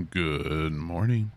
Good morning.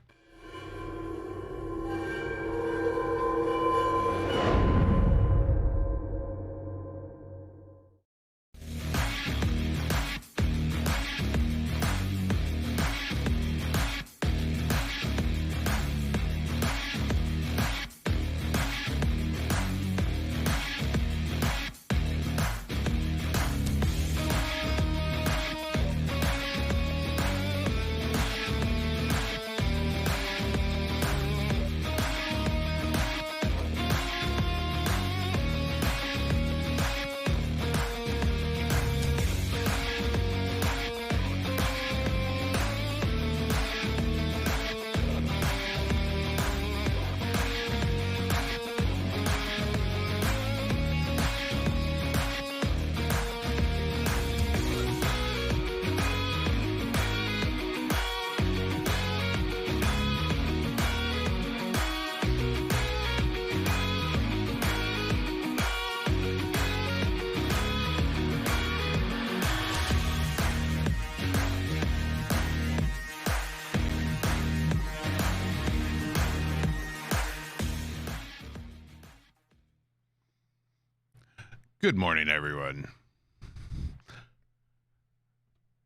Good morning, everyone.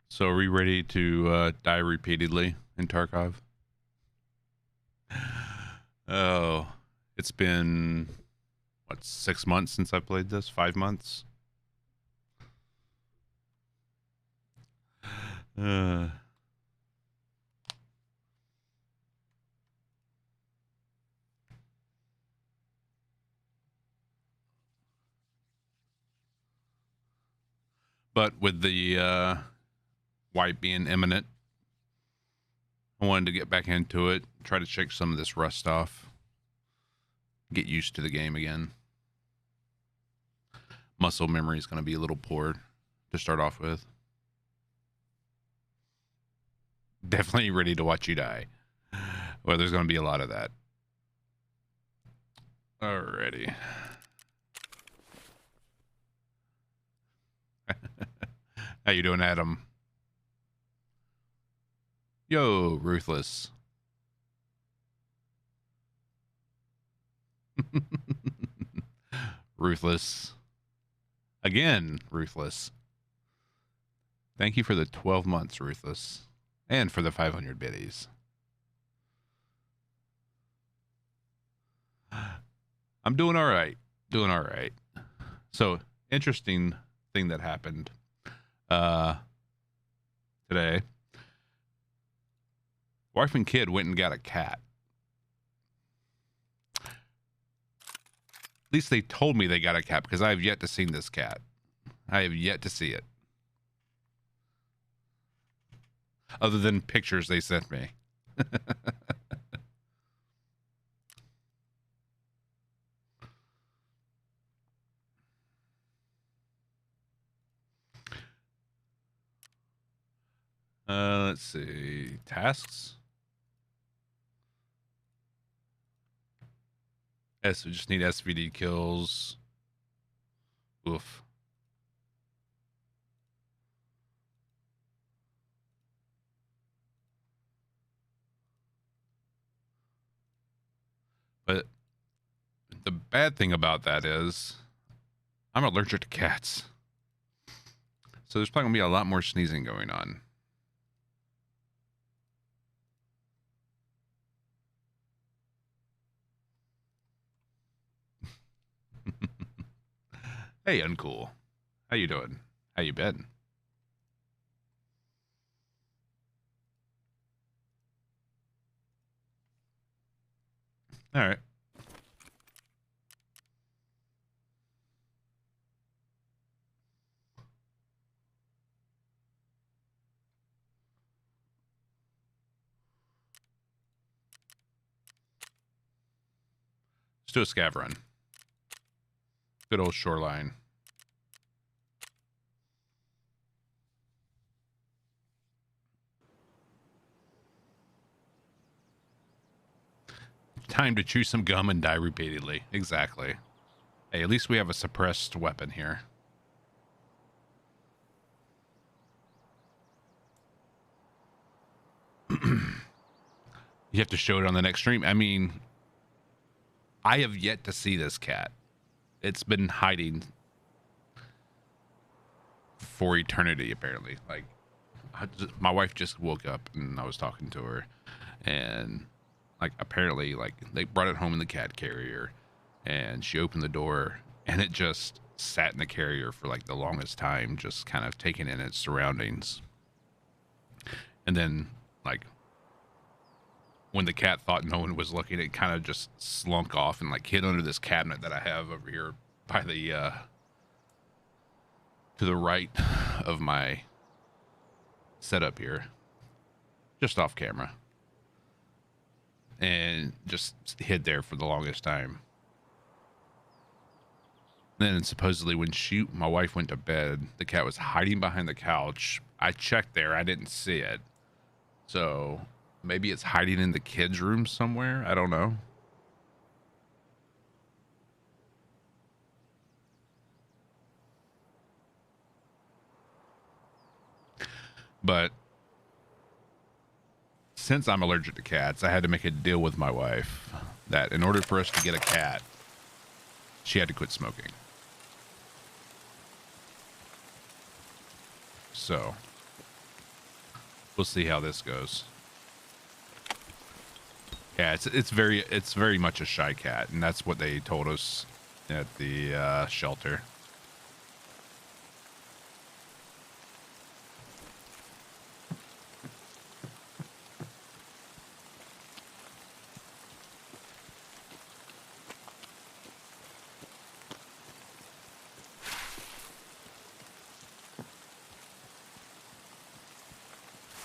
So are we ready to die repeatedly in Tarkov? Oh, it's been, what, 6 months since I played this? 5 months? But with the wipe being imminent, I wanted to get back into it, try to shake some of this rust off, get used to the game again. Muscle memory is going to be a little poor to start off with. Definitely ready to watch you die. Well, there's going to be a lot of that. Alrighty. How you doing, Adam? Yo, Ruthless. Ruthless. Again, Ruthless. Thank you for the 12 months, Ruthless. And for the 500 biddies. I'm doing all right. Doing all right. So, interesting thing that happened today. Wife and kid went and got a cat. At least they told me they got a cat, because I have yet to see this cat. I have yet to see it. Other than pictures they sent me. Let's see. Tasks. Yes, we just need SVD kills. Oof. But the bad thing about that is I'm allergic to cats. So there's probably going to be a lot more sneezing going on. Hey, Uncool. How you doing? How you been? All right. Let's do a scav run. Good old shoreline. Time to chew some gum and die repeatedly. Exactly. Hey, at least we have a suppressed weapon here. You have to show it on the next stream. I mean, I have yet to see this cat. It's been hiding for eternity, apparently. Like, my wife just woke up and I was talking to her, and like, apparently, like, they brought it home in the cat carrier, and she opened the door and it just sat in the carrier for like the longest time, just kind of taking in its surroundings. And then, like, when the cat thought no one was looking, it kind of just slunk off and like hid under this cabinet that I have over here by the to the right of my setup here, just off camera, and just hid there for the longest time. Then supposedly when my wife went to bed, the cat was hiding behind the couch. I checked there, I didn't see it. So maybe it's hiding in the kids' room somewhere. I don't know. But since I'm allergic to cats, I had to make a deal with my wife that in order for us to get a cat, she had to quit smoking. So we'll see how this goes. Yeah, it's very much a shy cat, and that's what they told us at the shelter.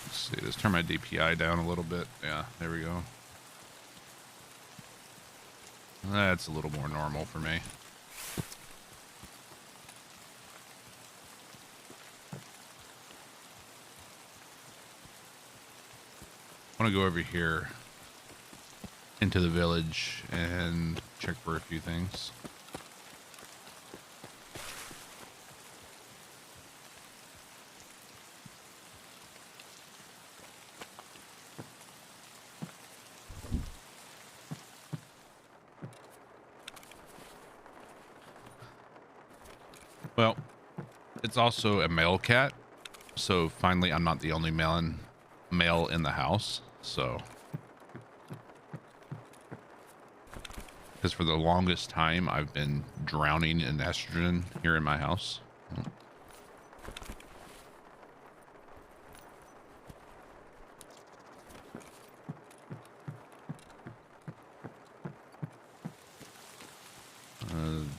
Let's see, let's turn my DPI down a little bit. Yeah, there we go. That's a little more normal for me. I want to go over here into the village and check for a few things. Well, it's also a male cat, so finally I'm not the only male in the house, so. Because for the longest time, I've been drowning in estrogen here in my house.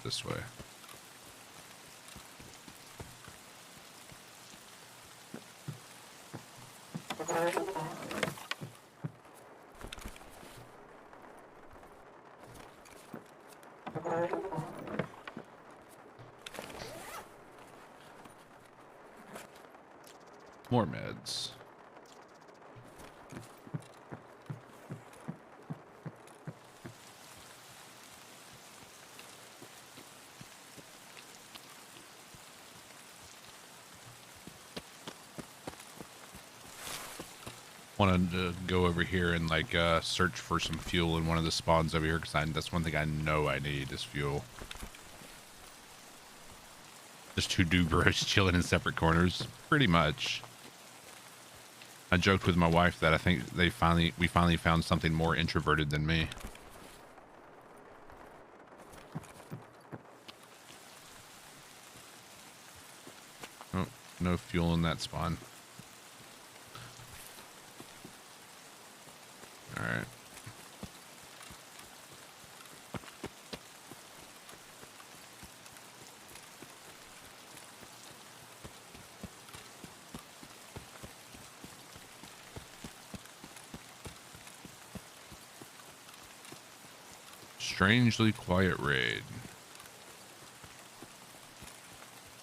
This way. More meds. Wanted to go over here and like search for some fuel in one of the spawns over here, because that's one thing I know I need is fuel. Just two Dubros chilling in separate corners, pretty much. I joked with my wife that I think we finally found something more introverted than me. Oh, no fuel in that spawn. All right. Strangely quiet raid.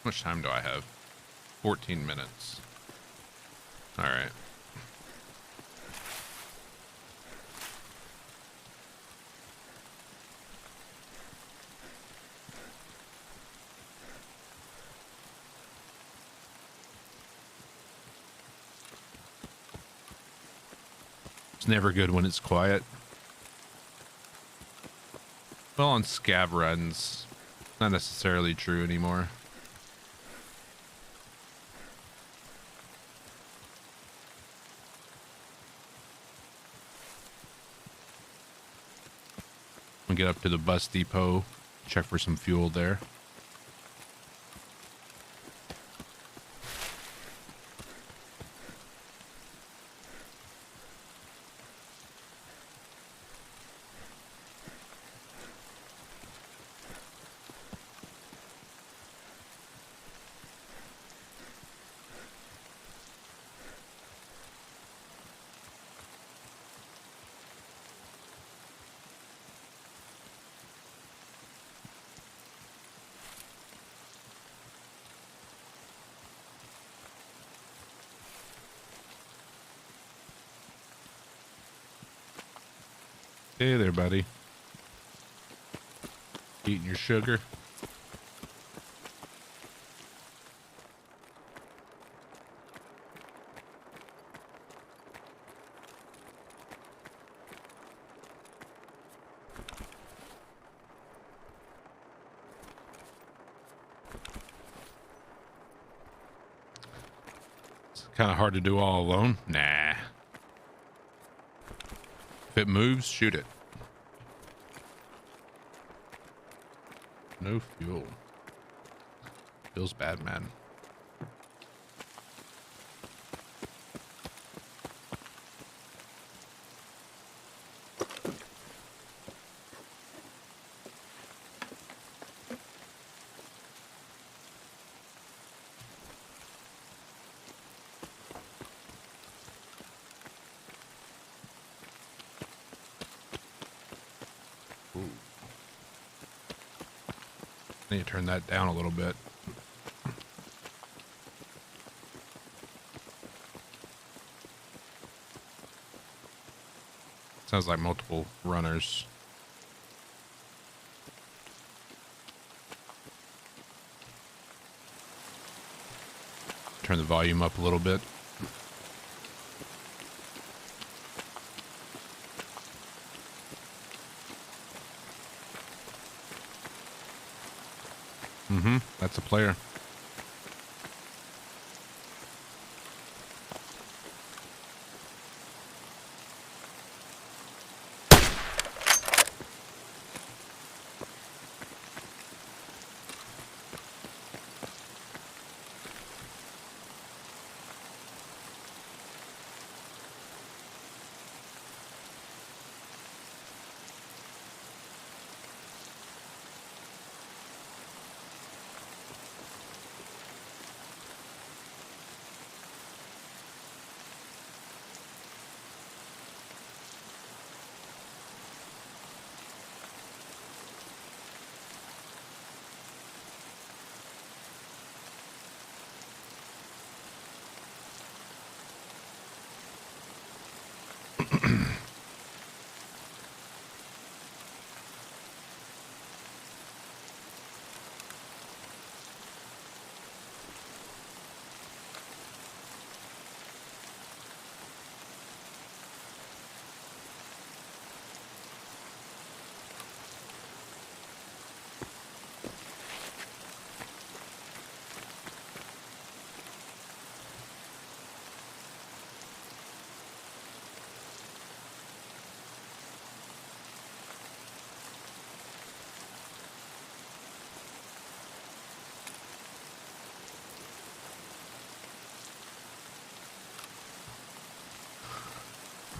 How much time do I have? 14 minutes. All right. It's never good when it's quiet. Well, on scav runs, not necessarily true anymore. We'll get up to the bus depot, check for some fuel there. Hey there, buddy. Eating your sugar? It's kind of hard to do all alone. Nah. If it moves, shoot it. No fuel. Feels bad, man. I need to turn that down a little bit. Sounds like multiple runners. Turn the volume up a little bit. That's a player.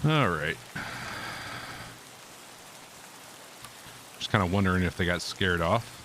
All right. Just kind of wondering if they got scared off.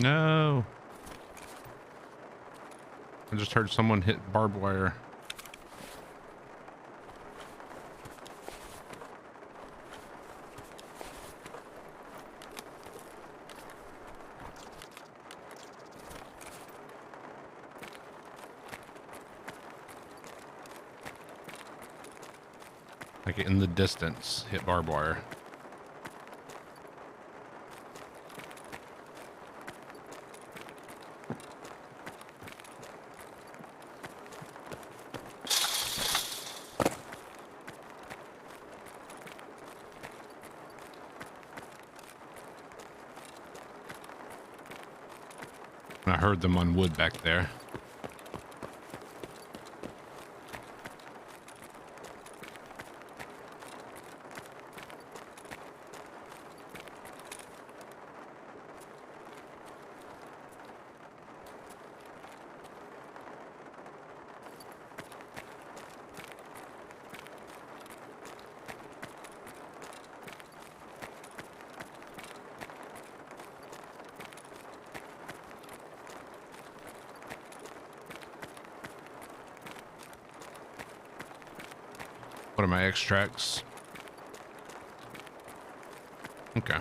No. I just heard someone hit barbed wire. Like in the distance, hit barbed wire. I heard them on wood back there. What are my extracts? Okay.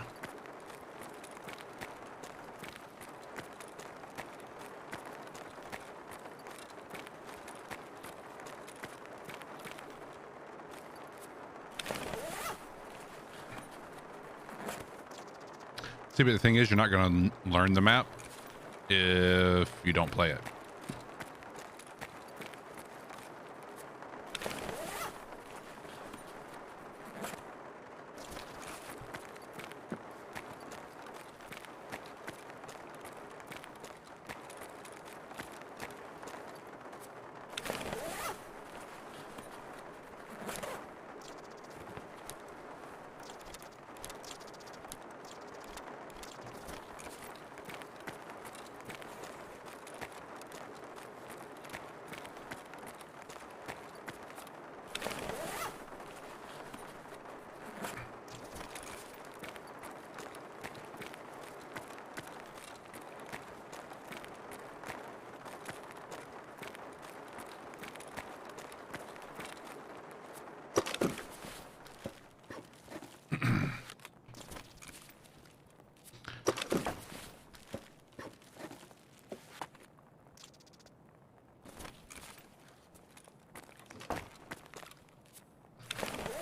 See, but the thing is, you're not going to learn the map if you don't play it.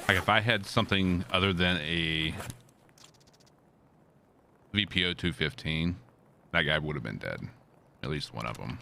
Like if I had something other than a VPO 215, that guy would have been dead. At least one of them.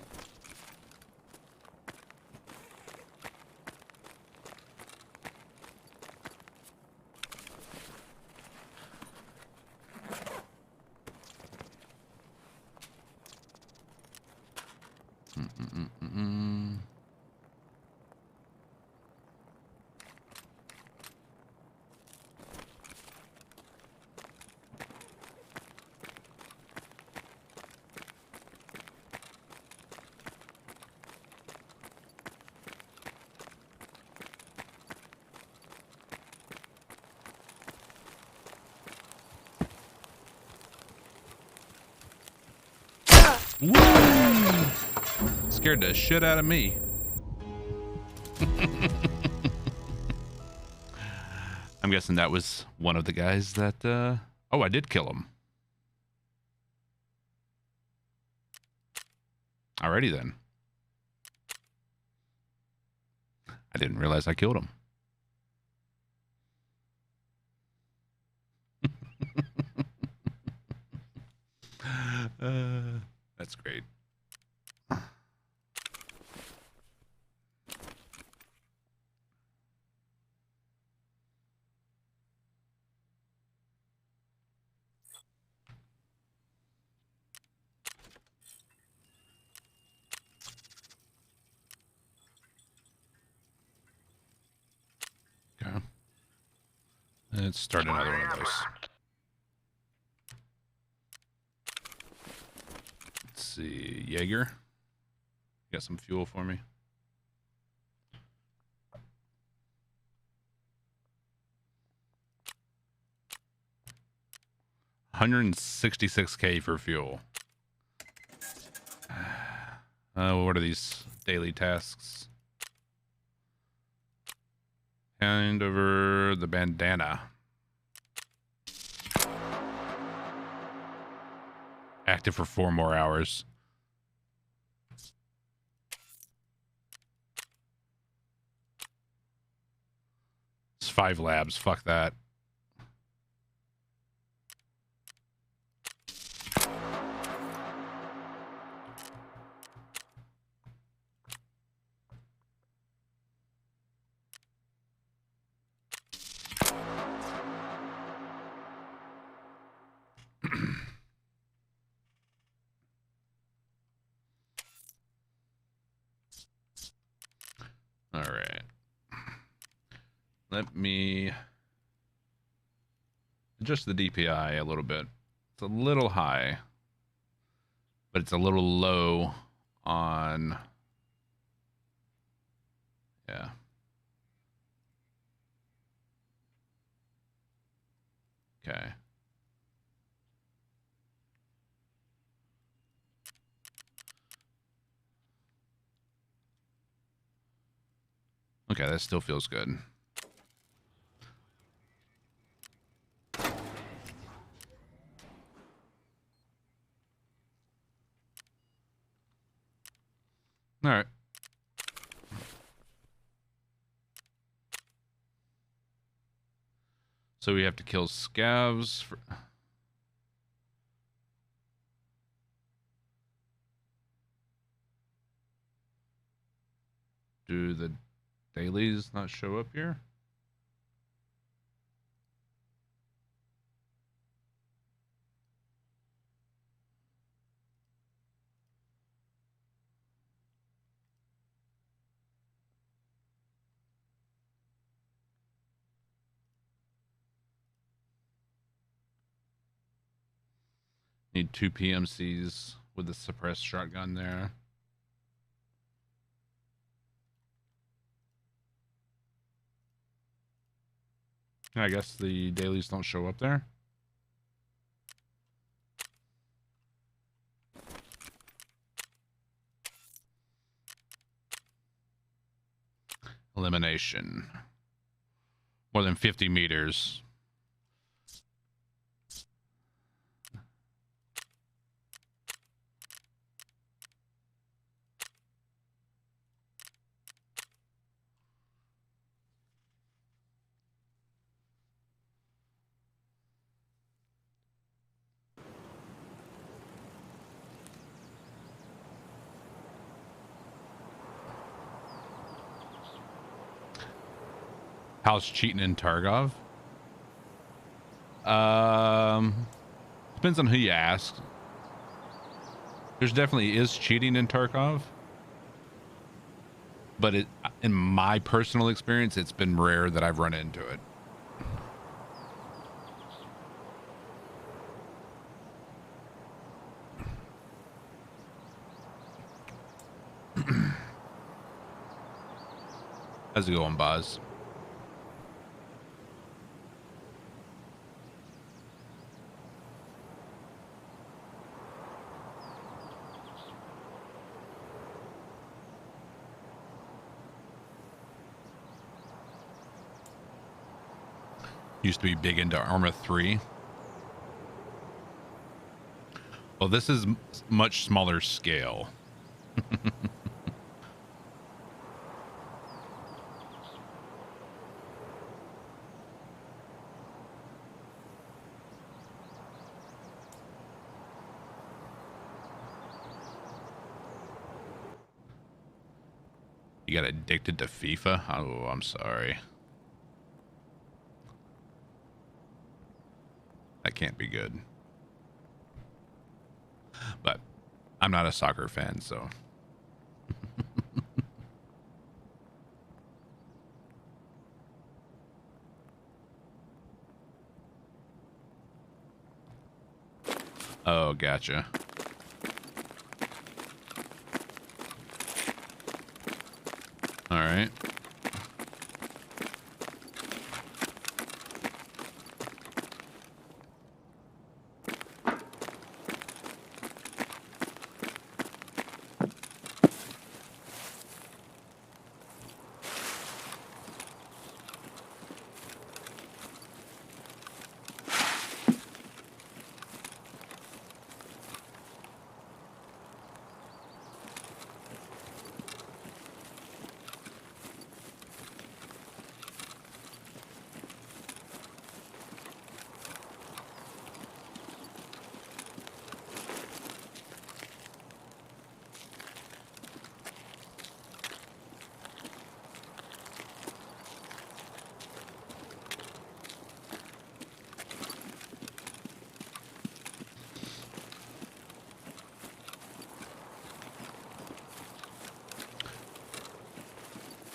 Woo! Scared the shit out of me. I'm guessing that was one of the guys that, oh, I did kill him. Alrighty then. I didn't realize I killed him. That's great. Okay. Let's start another one of those. Let's see, Jaeger. Got some fuel for me? $166K for fuel. What are these daily tasks? Hand over the bandana. Active for 4 more hours. It's 5 labs. Fuck that. All right. Let me adjust the DPI a little bit. It's a little high, but it's a little low on... Yeah. Okay. Okay, that still feels good. All right. So we have to kill scavs. Do the dailies not show up here? Need 2 PMCs with the suppressed shotgun there. I guess the dailies don't show up there. Elimination. More than 50 meters. How's cheating in Tarkov? Depends on who you ask. There's definitely is cheating in Tarkov, but in my personal experience, it's been rare that I've run into it. How's it going, Boz? Used to be big into Arma 3. Well, this is much smaller scale. You got addicted to FIFA? Oh, I'm sorry. That can't be good. But I'm not a soccer fan, so. Oh, gotcha. All right.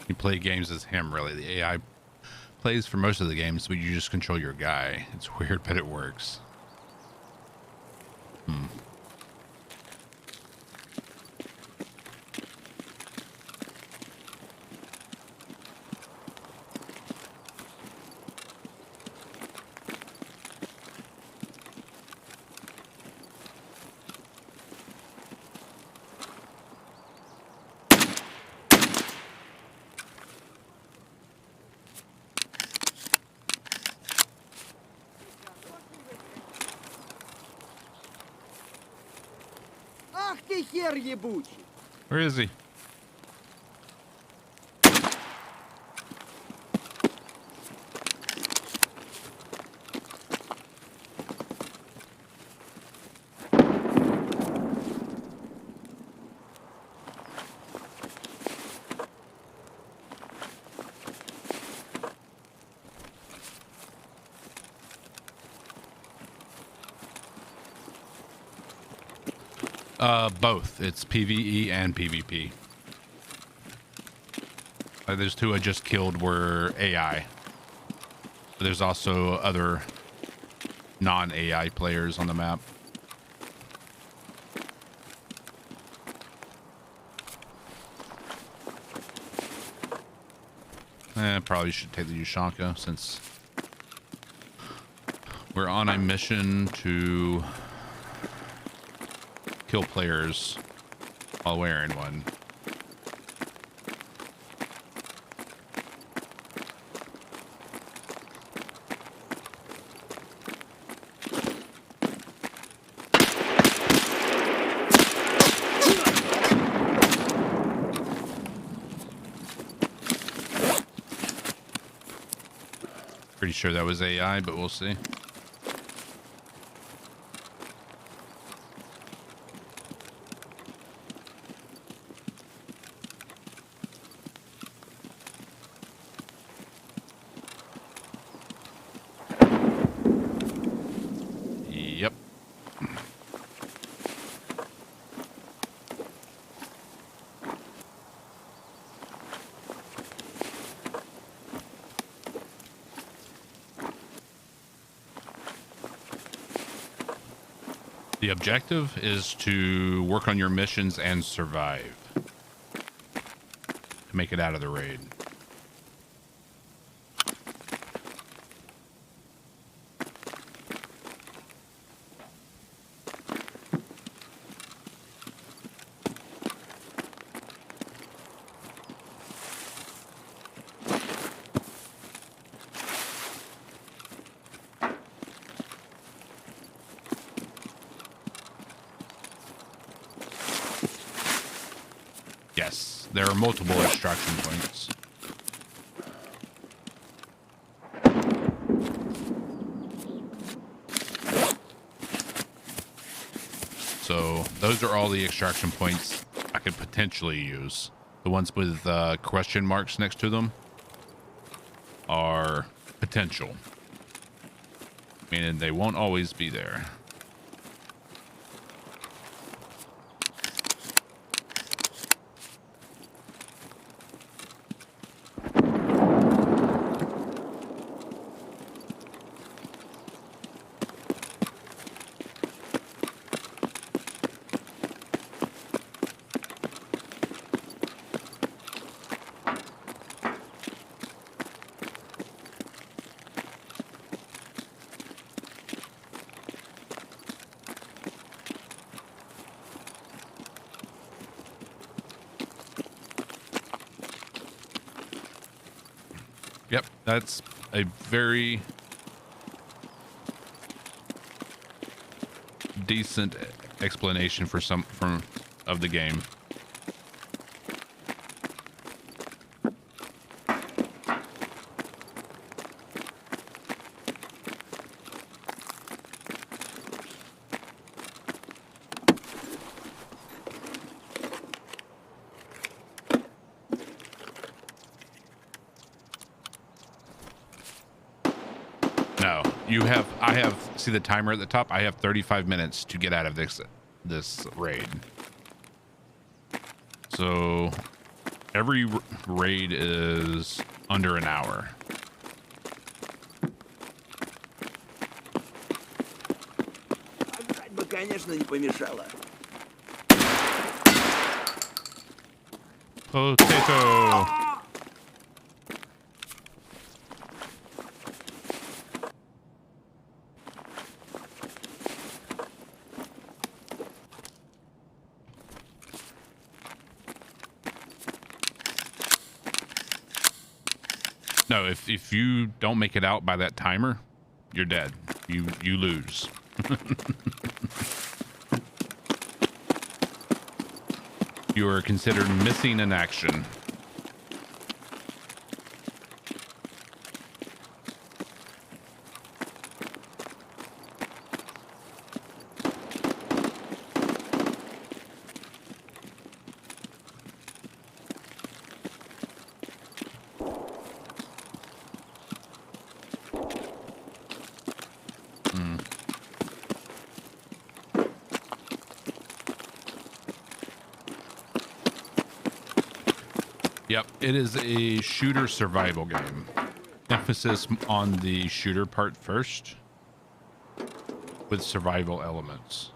You play games as him, really. The AI plays for most of the games, but you just control your guy. It's weird, but it works. Ах ты хер ебучий! Where is he? Both. It's PvE and PvP. Those two I just killed were AI. But there's also other non-AI players on the map. Probably should take the Ushanka since we're on a mission to kill players while wearing one. Pretty sure that was AI, but we'll see. Yep. The objective is to work on your missions and survive to make it out of the raid. Yes, there are multiple extraction points. So those are all the extraction points I could potentially use. The ones with question marks next to them are potential, meaning they won't always be there. Yep, that's a very decent explanation for some of the game. No, I have, see the timer at the top? I have 35 minutes to get out of this raid. So Every raid is under an hour. Пожрать бы, конечно, не помешало. Potato. No, if you don't make it out by that timer, you're dead. You lose. You are considered missing in action. Yep, it is a shooter survival game. Emphasis on the shooter part first, with survival elements.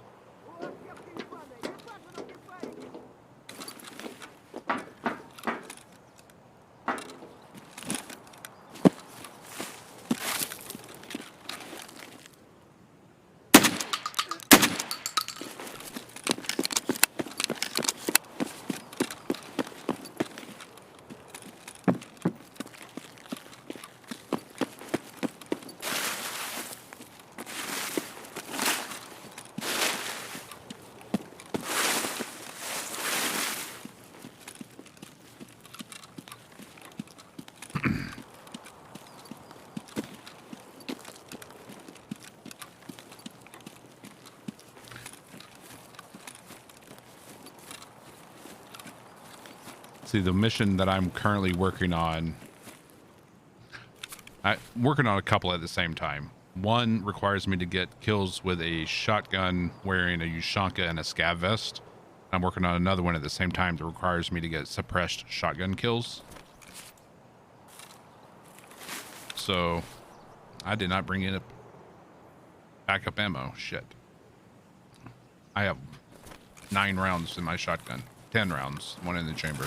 See, the mission that I'm currently working on, I'm working on a couple at the same time. One requires me to get kills with a shotgun wearing a Ushanka and a scav vest. I'm working on another one at the same time that requires me to get suppressed shotgun kills. So I did not bring in a backup ammo. Shit. I have 9 rounds in my shotgun. 10 rounds, one in the chamber.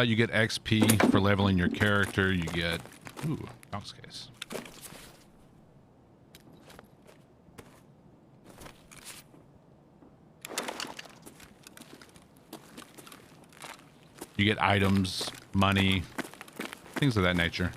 You get XP for leveling your character. You get, ooh, box case. You get items, money, things of that nature.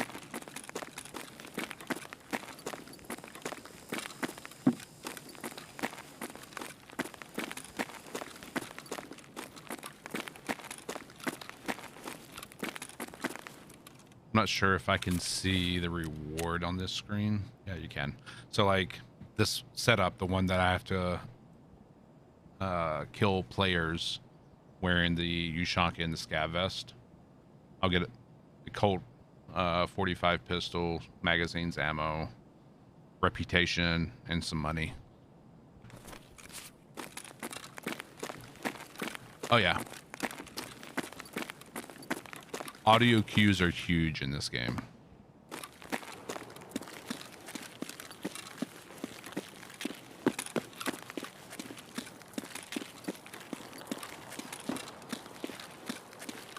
I'm not sure if I can see the reward on this screen. Yeah, you can. So like this setup, the one that I have to kill players wearing the Ushanka and the scav vest, I'll get a Colt 45 pistol, magazines, ammo, reputation, and some money. Oh yeah. Audio cues are huge in this game.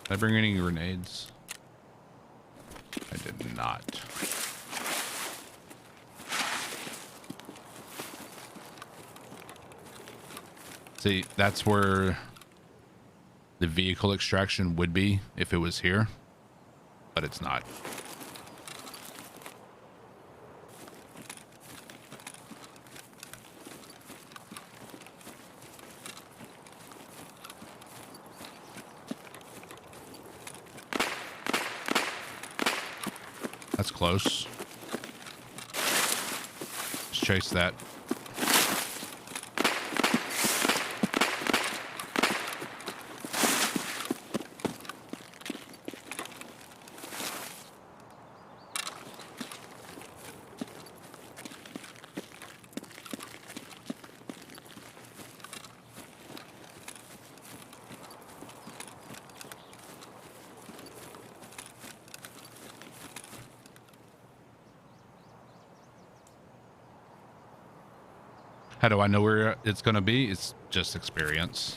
Did I bring any grenades? I did not. See, that's where the vehicle extraction would be if it was here, but it's not. That's close. Let's chase that. How do I know where it's going to be? It's just experience.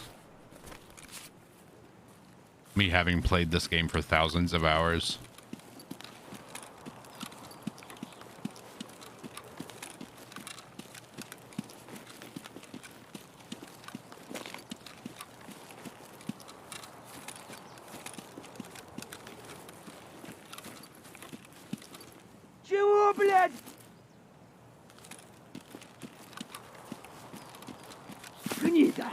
Me having played this game for thousands of hours. Чего, блядь? Гнида.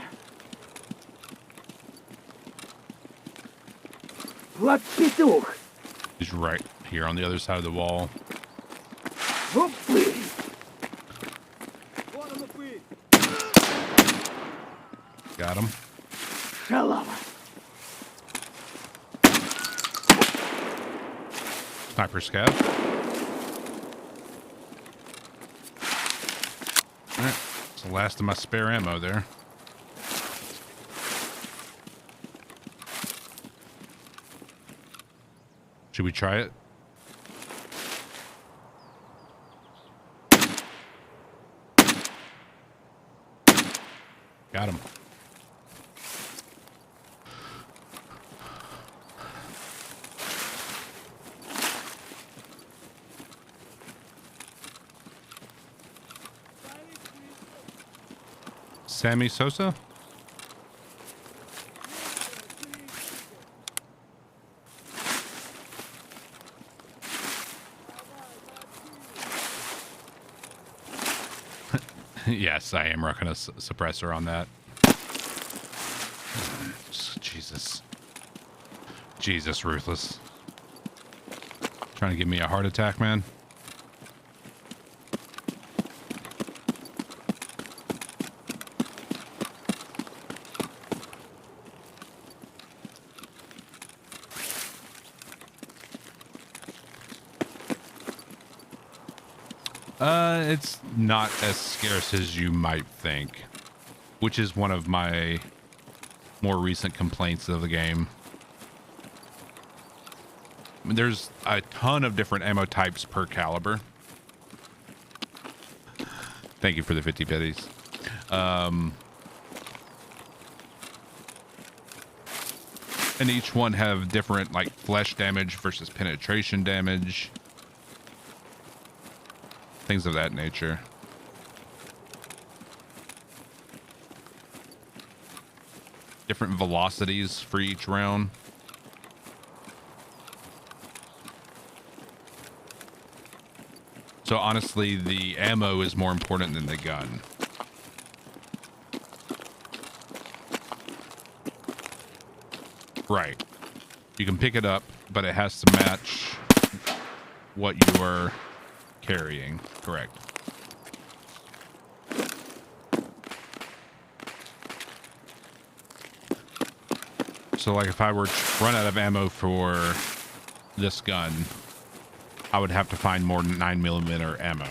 Вот петух. He's right here on the other side of the wall. Упырь. Got him. Шалава. Sniper scav. Alright. It's the last of my spare ammo there. Should we try it? Got him. Sammy Sosa? Yes, I am rocking a suppressor on that. Jesus. Jesus, ruthless. Trying to give me a heart attack, man. It's not as scarce as you might think, which is one of my more recent complaints of the game. I mean, there's a ton of different ammo types per caliber. Thank you for the 50 biddies. And each one have different, like, flesh damage versus penetration damage. Things of that nature. Different velocities for each round. So honestly, the ammo is more important than the gun. Right. You can pick it up, but it has to match what you are carrying. Correct. So like if I were to run out of ammo for this gun, I would have to find more 9mm ammo.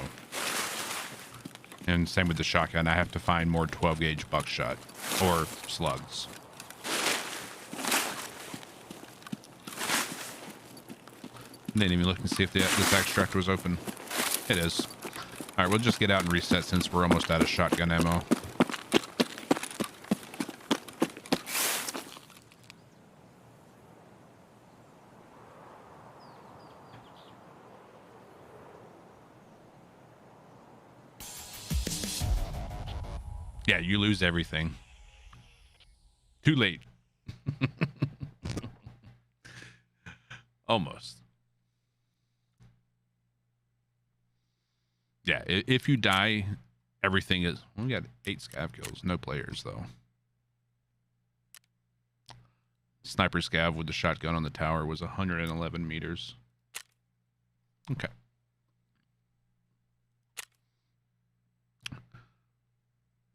And same with the shotgun. I have to find more 12 gauge buckshot or slugs. Didn't even look and see if this extractor was open. It is. All right, we'll just get out and reset since we're almost out of shotgun ammo. Yeah, you lose everything. Too late. Almost. Yeah, if you die, everything is... We got 8 scav kills. No players, though. Sniper scav with the shotgun on the tower was 111 meters. Okay.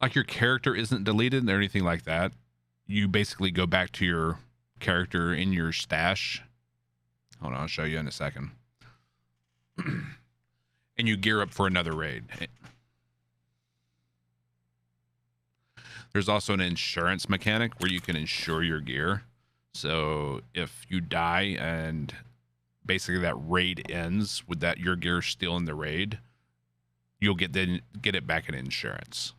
Like, your character isn't deleted or anything like that. You basically go back to your character in your stash. Hold on, I'll show you in a second. And you gear up for another raid. There's also an insurance mechanic where you can insure your gear. So if you die and basically that raid ends with that your gear still in the raid, you'll get it back in insurance.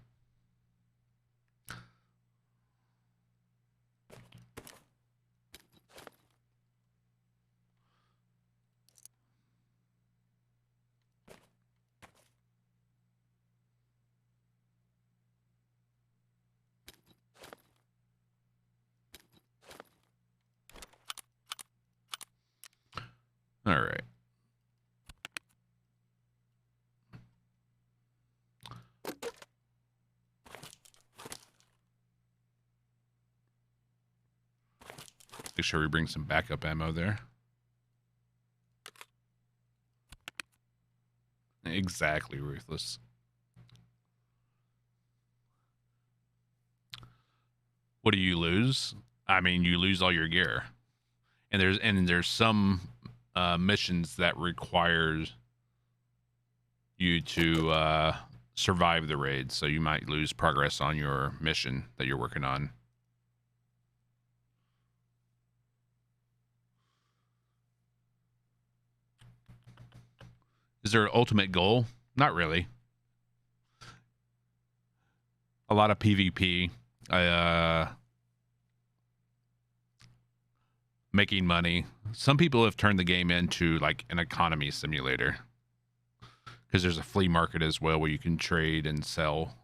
All right. Make sure we bring some backup ammo there. Exactly, Ruthless. What do you lose? I mean, you lose all your gear. And there's some missions that requires you to survive the raid, so you might lose progress on your mission that you're working on. Is there an ultimate goal? Not really. A lot of PvP. Making money. Some people have turned the game into like an economy simulator, because there's a flea market as well where you can trade and sell.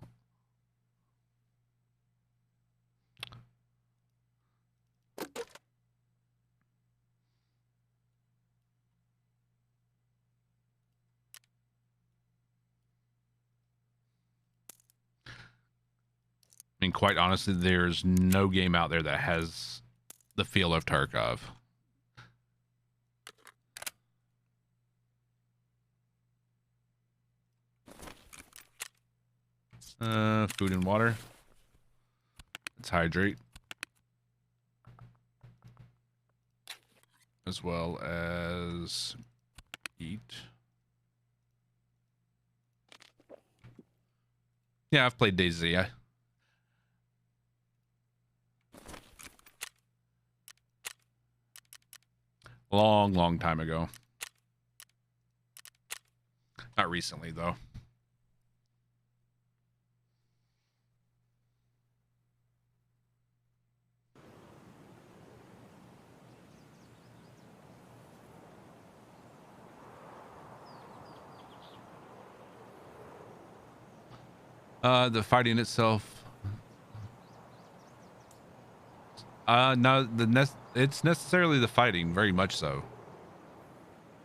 I mean, quite honestly, there's no game out there that has the feel of Tarkov. Food and water. Let's hydrate. As well as eat. Yeah, I've played DayZ. Long time ago. Not recently, though. The fighting itself. No, it's necessarily the fighting, very much so.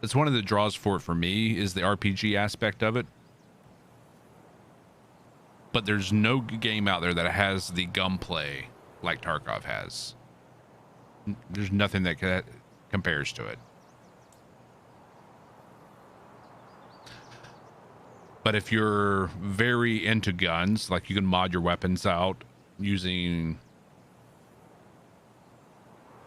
It's one of the draws for it for me, is the RPG aspect of it. But there's no game out there that has the gunplay like Tarkov has. There's nothing that compares to it. But if you're very into guns, like you can mod your weapons out using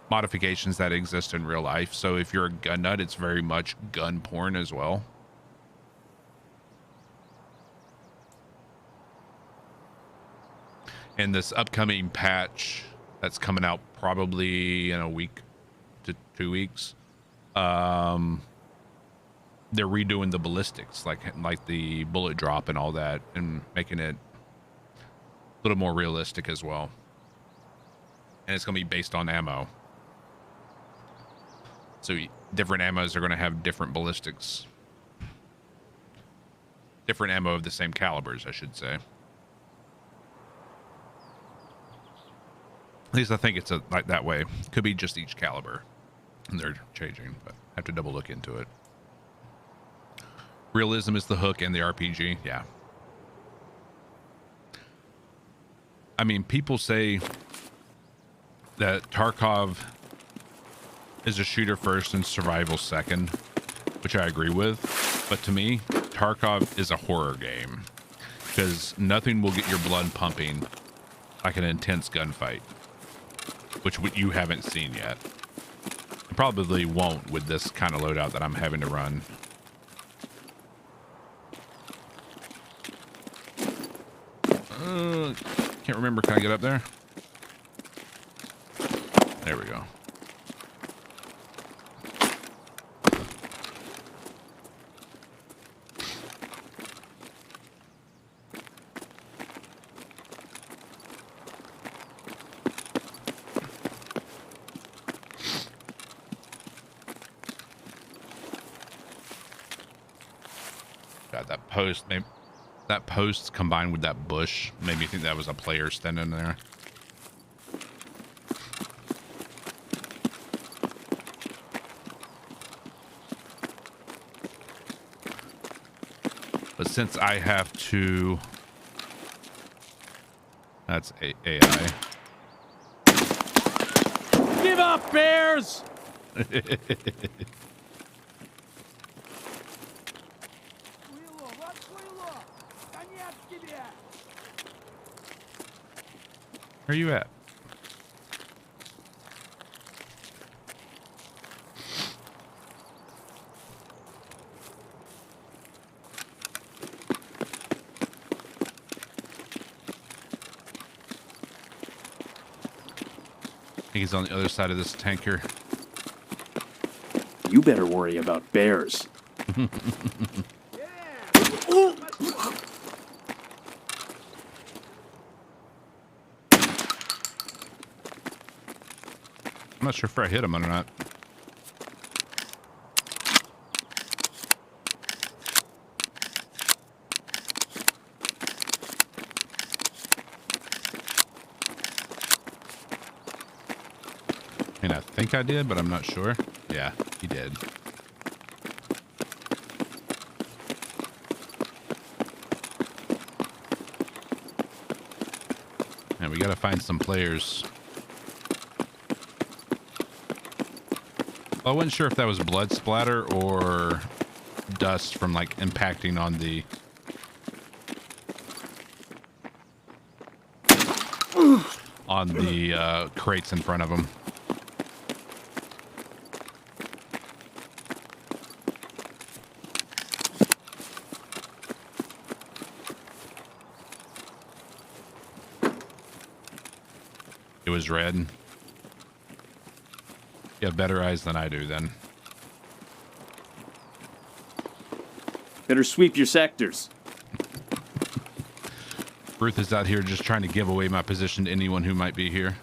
modifications that exist in real life. So if you're a gun nut, it's very much gun porn as well. And this upcoming patch that's coming out probably in a week to 2 weeks, they're redoing the ballistics, like the bullet drop and all that, and making it a little more realistic as well. And it's going to be based on ammo. So different ammos are going to have different ballistics. Different ammo of the same calibers, I should say. least I think it's like that way. Could be just each caliber, and they're changing, but I have to double look into it. Realism is the hook in the RPG. Yeah. I mean, people say that Tarkov is a shooter first and survival second, which I agree with. But to me, Tarkov is a horror game because nothing will get your blood pumping like an intense gunfight, which you haven't seen yet. You probably won't with this kind of loadout that I'm having to run. Can't remember. Can I get up there? There we go. God, that post, maybe that post combined with that bush made me think that was a player standing there. But since I have to, that's AI. Give up, bears! Where are you at? I think he's on the other side of this tanker. You better worry about bears. I'm not sure if I hit him or not. I mean, I think I did, but I'm not sure. Yeah, he did. And we gotta find some players. I wasn't sure if that was blood splatter or dust from like impacting on the crates in front of him. It was red. You have better eyes than I do, then. Better sweep your sectors. Ruth is out here just trying to give away my position to anyone who might be here.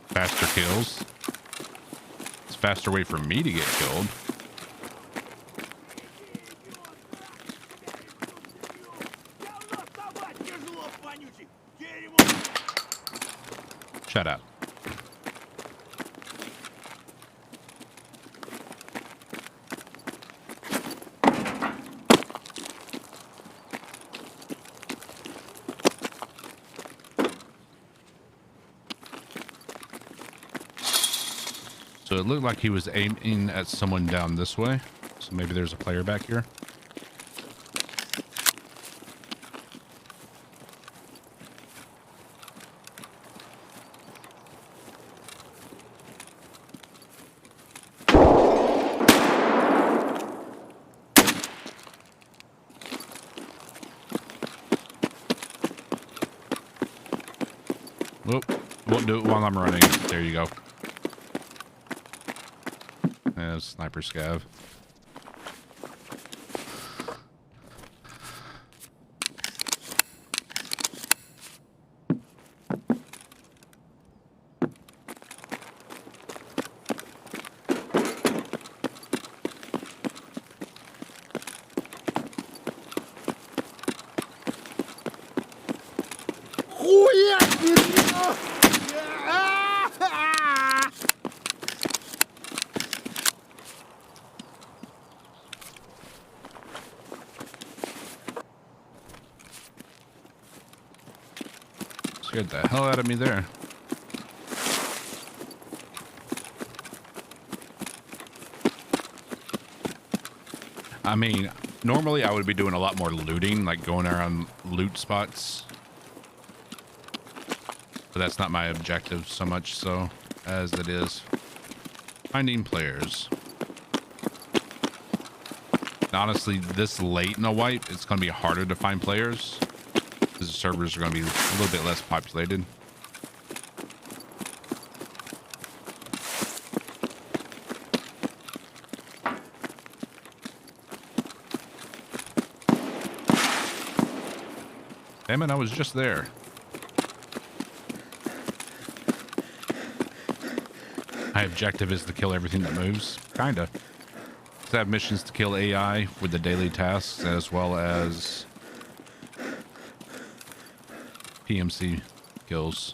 Faster kills. It's a faster way for me to get killed. Shut up. So it looked like he was aiming at someone down this way. So maybe there's a player back here. Whoop. Won't do it while I'm running. There you go. Yeah, sniper scav. Scared the hell out of me there. I mean, normally I would be doing a lot more looting, like going around loot spots. But that's not my objective so much so as it is finding players. And honestly, this late in a wipe, it's going to be harder to find players because the servers are going to be a little bit less populated. Damn it, I was just there. My objective is to kill everything that moves. Kinda. I have missions to kill AI with the daily tasks as well as PMC kills.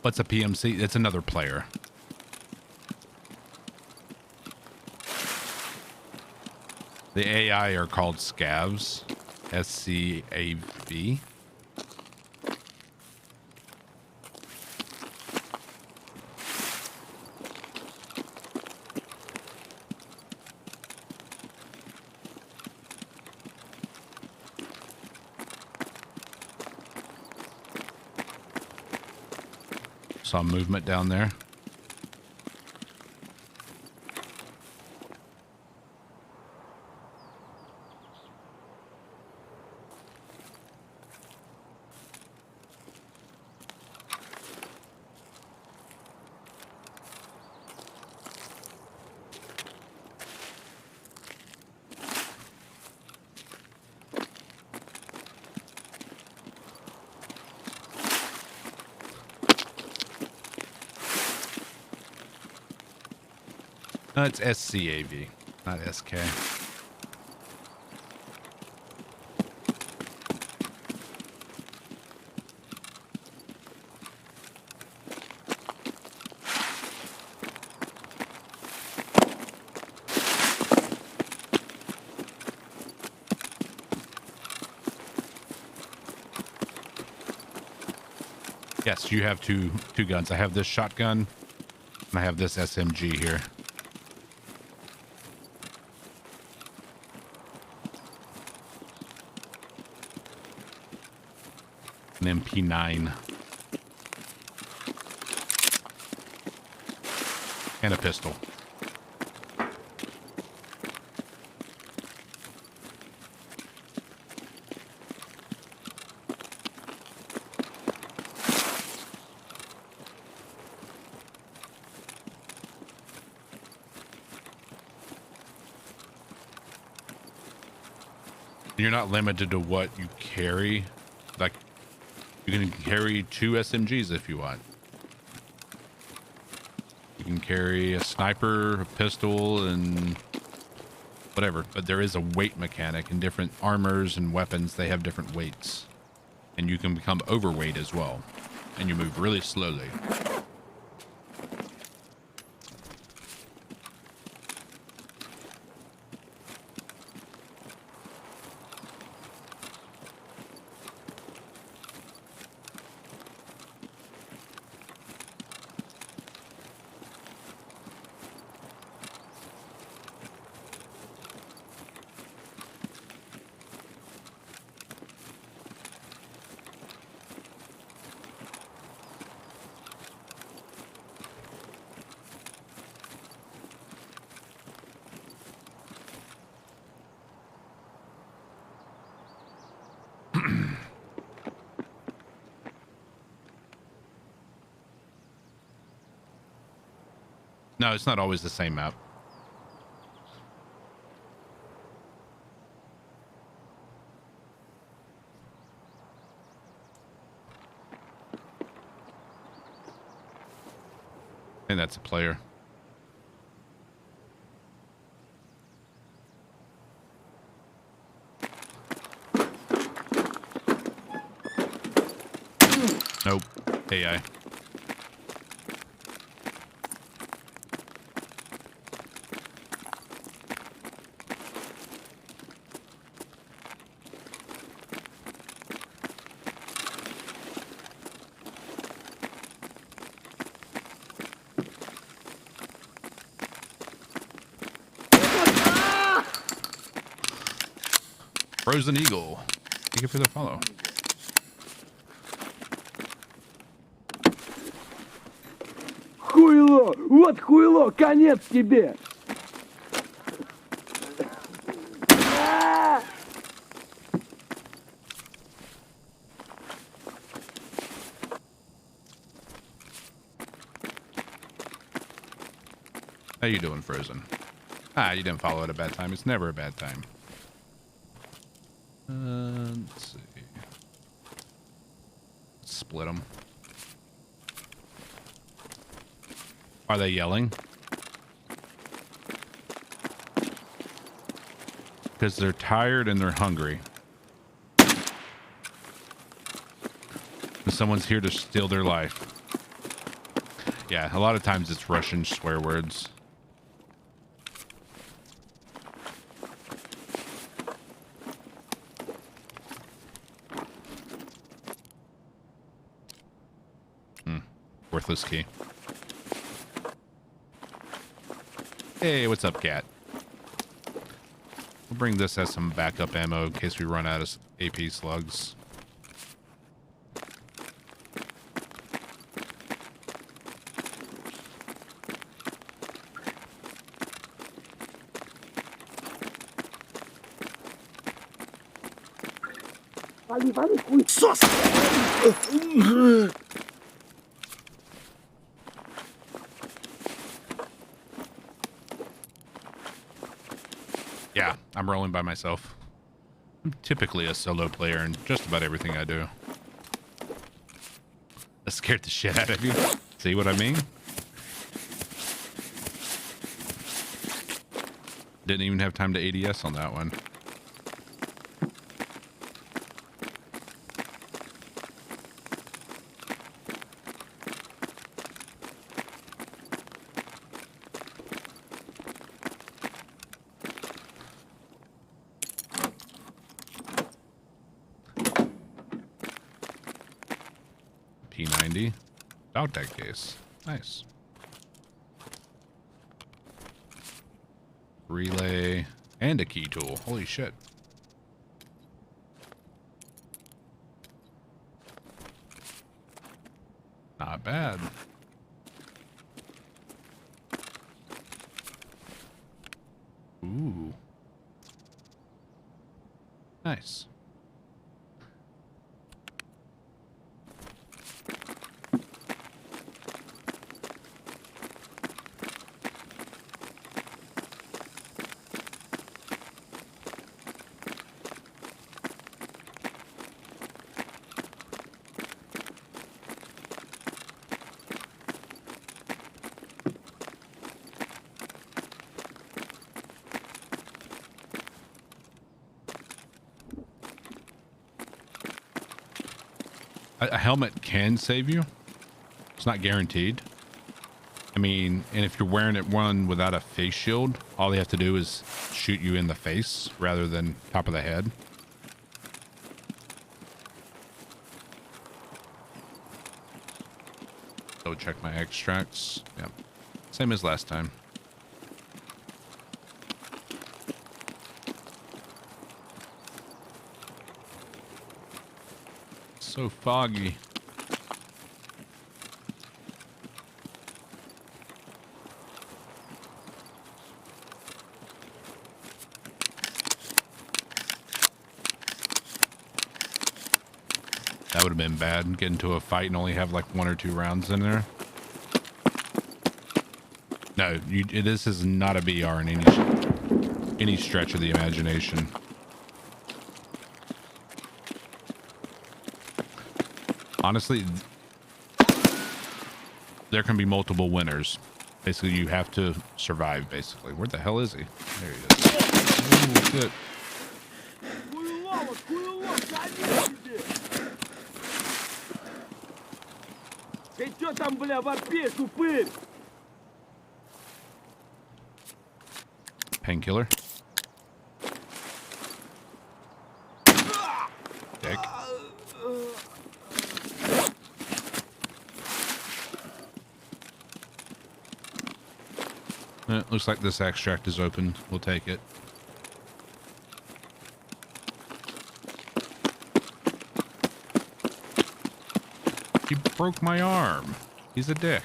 What's a PMC? It's another player. The AI are called scavs. SCAV. Saw movement down there. No, it's SCAV, not SK. Yes, you have two guns. I have this shotgun, and I have this SMG here. An MP9 and a pistol. You're not limited to what you carry. Like, you can carry 2 SMGs if you want. You can carry a sniper, a pistol, and whatever. But there is a weight mechanic, and different armors and weapons, they have different weights. And you can become overweight as well. And you move really slowly. No, it's not always the same map. think that's a player. Nope. AI. Frozen Eagle. Thank you for the follow. Хуйло! Вот хуйло! Конец тебе! How you doing, Frozen? Ah, you didn't follow at a bad time. It's never a bad time. Let's see. Let's split them. Are they yelling? Because they're tired and they're hungry. And someone's here to steal their life. Yeah, a lot of times it's Russian swear words. Worthless key. Hey, what's up, cat? We'll bring this as some backup ammo in case we run out of AP slugs. Сос! Yeah, I'm rolling by myself. I'm typically a solo player in just about everything I do. That scared the shit out of you. See what I mean? Didn't even have time to ADS on that one. P90. About that case. Nice. Relay and a key tool. Holy shit. Not bad. Ooh. Nice. A helmet can save you. It's not guaranteed. I mean, and if you're wearing it one without a face shield, all they have to do is shoot you in the face rather than top of the head. So check my extracts. Yep. Same as last time. So foggy. That would have been bad. Get into a fight and only have like 1 or 2 rounds in there. No, this is not a BR in any stretch of the imagination. Honestly, there can be multiple winners. Basically, you have to survive, basically. Where the hell is he? There he is. Oh, shit. Ты чё там, бля, вопишь, упырь? Painkiller. Dick. Looks like this extract is open. We'll take it. He broke my arm. He's a dick.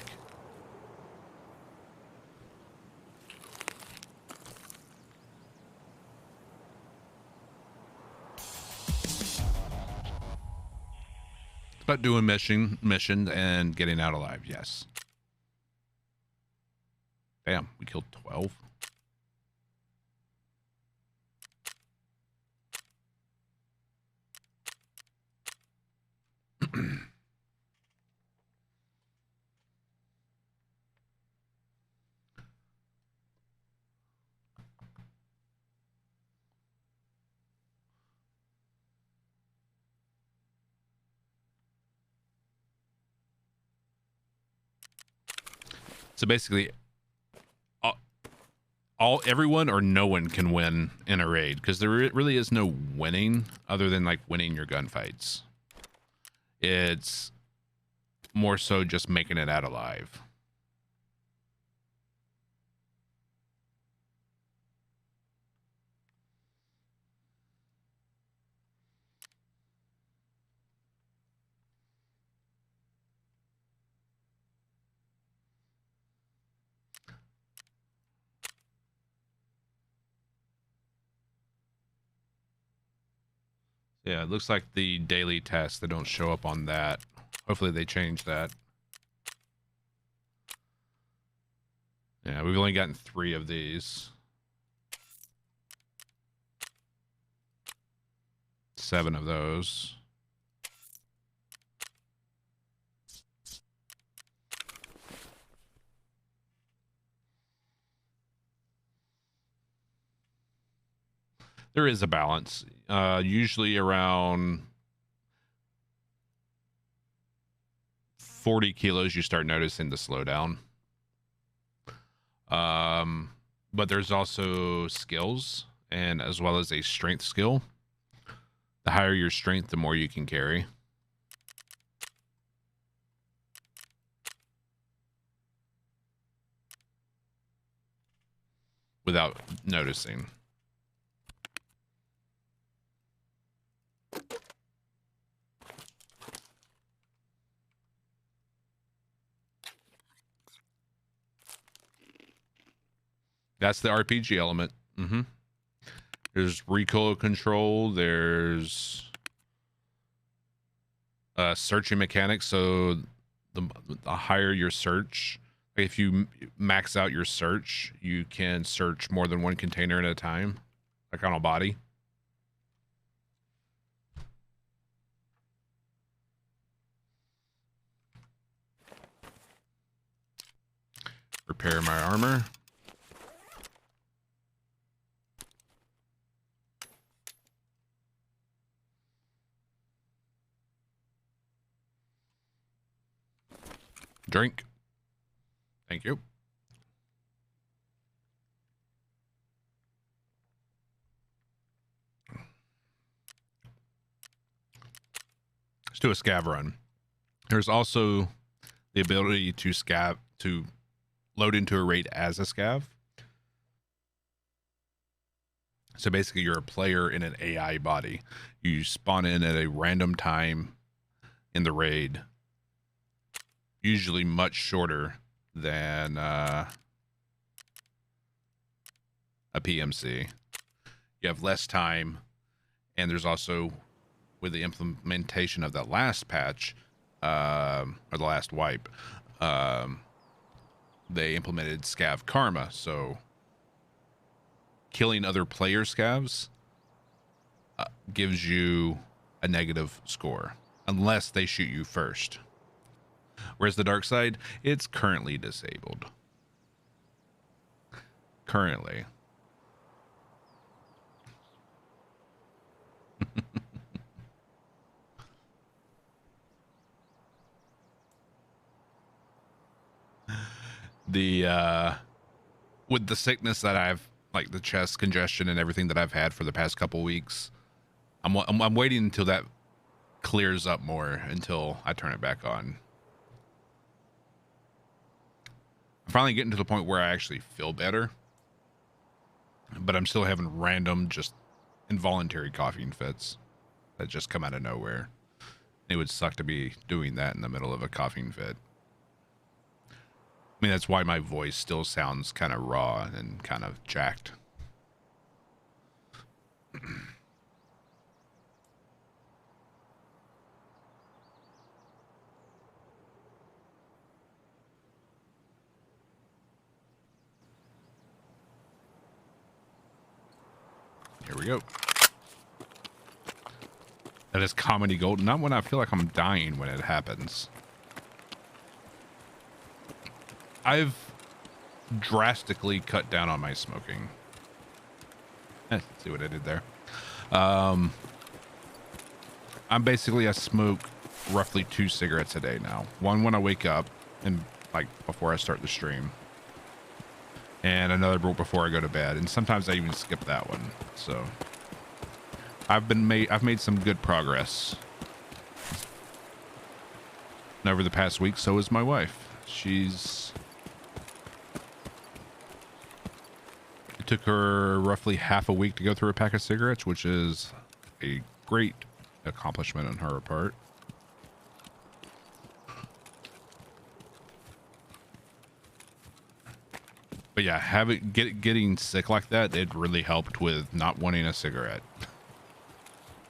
It's about doing mission and getting out alive. Yes. Damn, we killed 12. So basically, everyone or no one can win in a raid, because there really is no winning other than like winning your gunfights. It's more so just making it out alive. Yeah, it looks like the daily tasks, they don't show up on that. Hopefully they change that. Yeah, we've only gotten 3 of these. 7 of those. There is a balance. Usually around 40 kilos, you start noticing the slowdown. But there's also skills, and as well as a strength skill. The higher your strength, the more you can carry. Without noticing. That's the RPG element. There's recoil control. There's searching mechanics. So the higher your search, if you max out your search, you can search more than one container at a time, like on a body. Repair my armor. Drink. Thank you. Let's do a scav run. There's also the ability to load into a raid as a scav. So basically you're a player in an AI body. You spawn in at a random time in the raid. Usually much shorter than a PMC. You have less time, and there's also, with the implementation of that last patch, or the last wipe, they implemented scav karma. So killing other player scavs gives you a negative score unless they shoot you first. Where's the dark side? It's currently disabled. Currently. The with the sickness that I've, like the chest congestion and everything that I've had for the past couple weeks, I'm waiting until that clears up more until I turn it back on. I'm finally getting to the point where I actually feel better, but I'm still having random, just involuntary coughing fits that just come out of nowhere. It would suck to be doing that in the middle of a coughing fit. I mean, that's why my voice still sounds kind of raw and kind of jacked. Here we go. That is comedy gold. Not when I feel like I'm dying when it happens. I've drastically cut down on my smoking. See what I did there. I smoke roughly 2 cigarettes a day now. One when I wake up and like before I start the stream, and another before I go to bed. And sometimes I even skip that one. So I've made some good progress. And over the past week, so is my wife. It took her roughly half a week to go through a pack of cigarettes, which is a great accomplishment on her part. But yeah, getting sick like that, it really helped with not wanting a cigarette.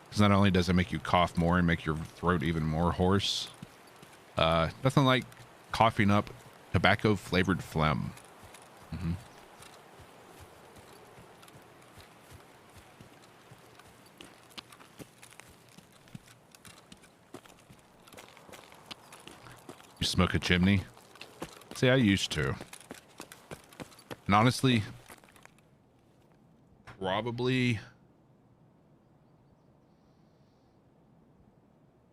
Because not only does it make you cough more and make your throat even more hoarse, nothing like coughing up tobacco flavored phlegm. Mm-hmm. You smoke a chimney? See, I used to. And honestly, probably,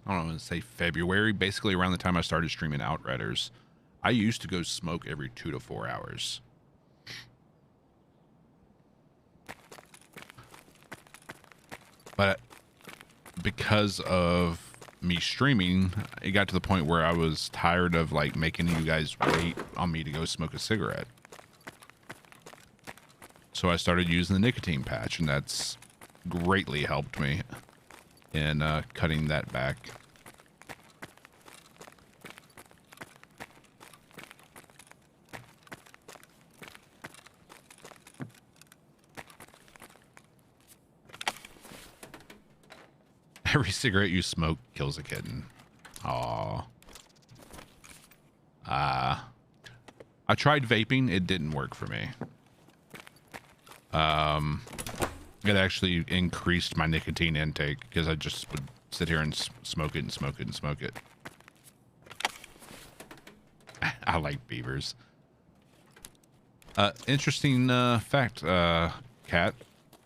I don't want to say February, basically around the time I started streaming Outriders, I used to go smoke every 2 to 4 hours. But because of me streaming, it got to the point where I was tired of like making you guys wait on me to go smoke a cigarette. So I started using the nicotine patch, and that's greatly helped me in cutting that back. Every cigarette you smoke kills a kitten. Aww. I tried vaping. It didn't work for me. It actually increased my nicotine intake because I just would sit here and smoke it and smoke it and smoke it. I like beavers. Interesting fact, Cat.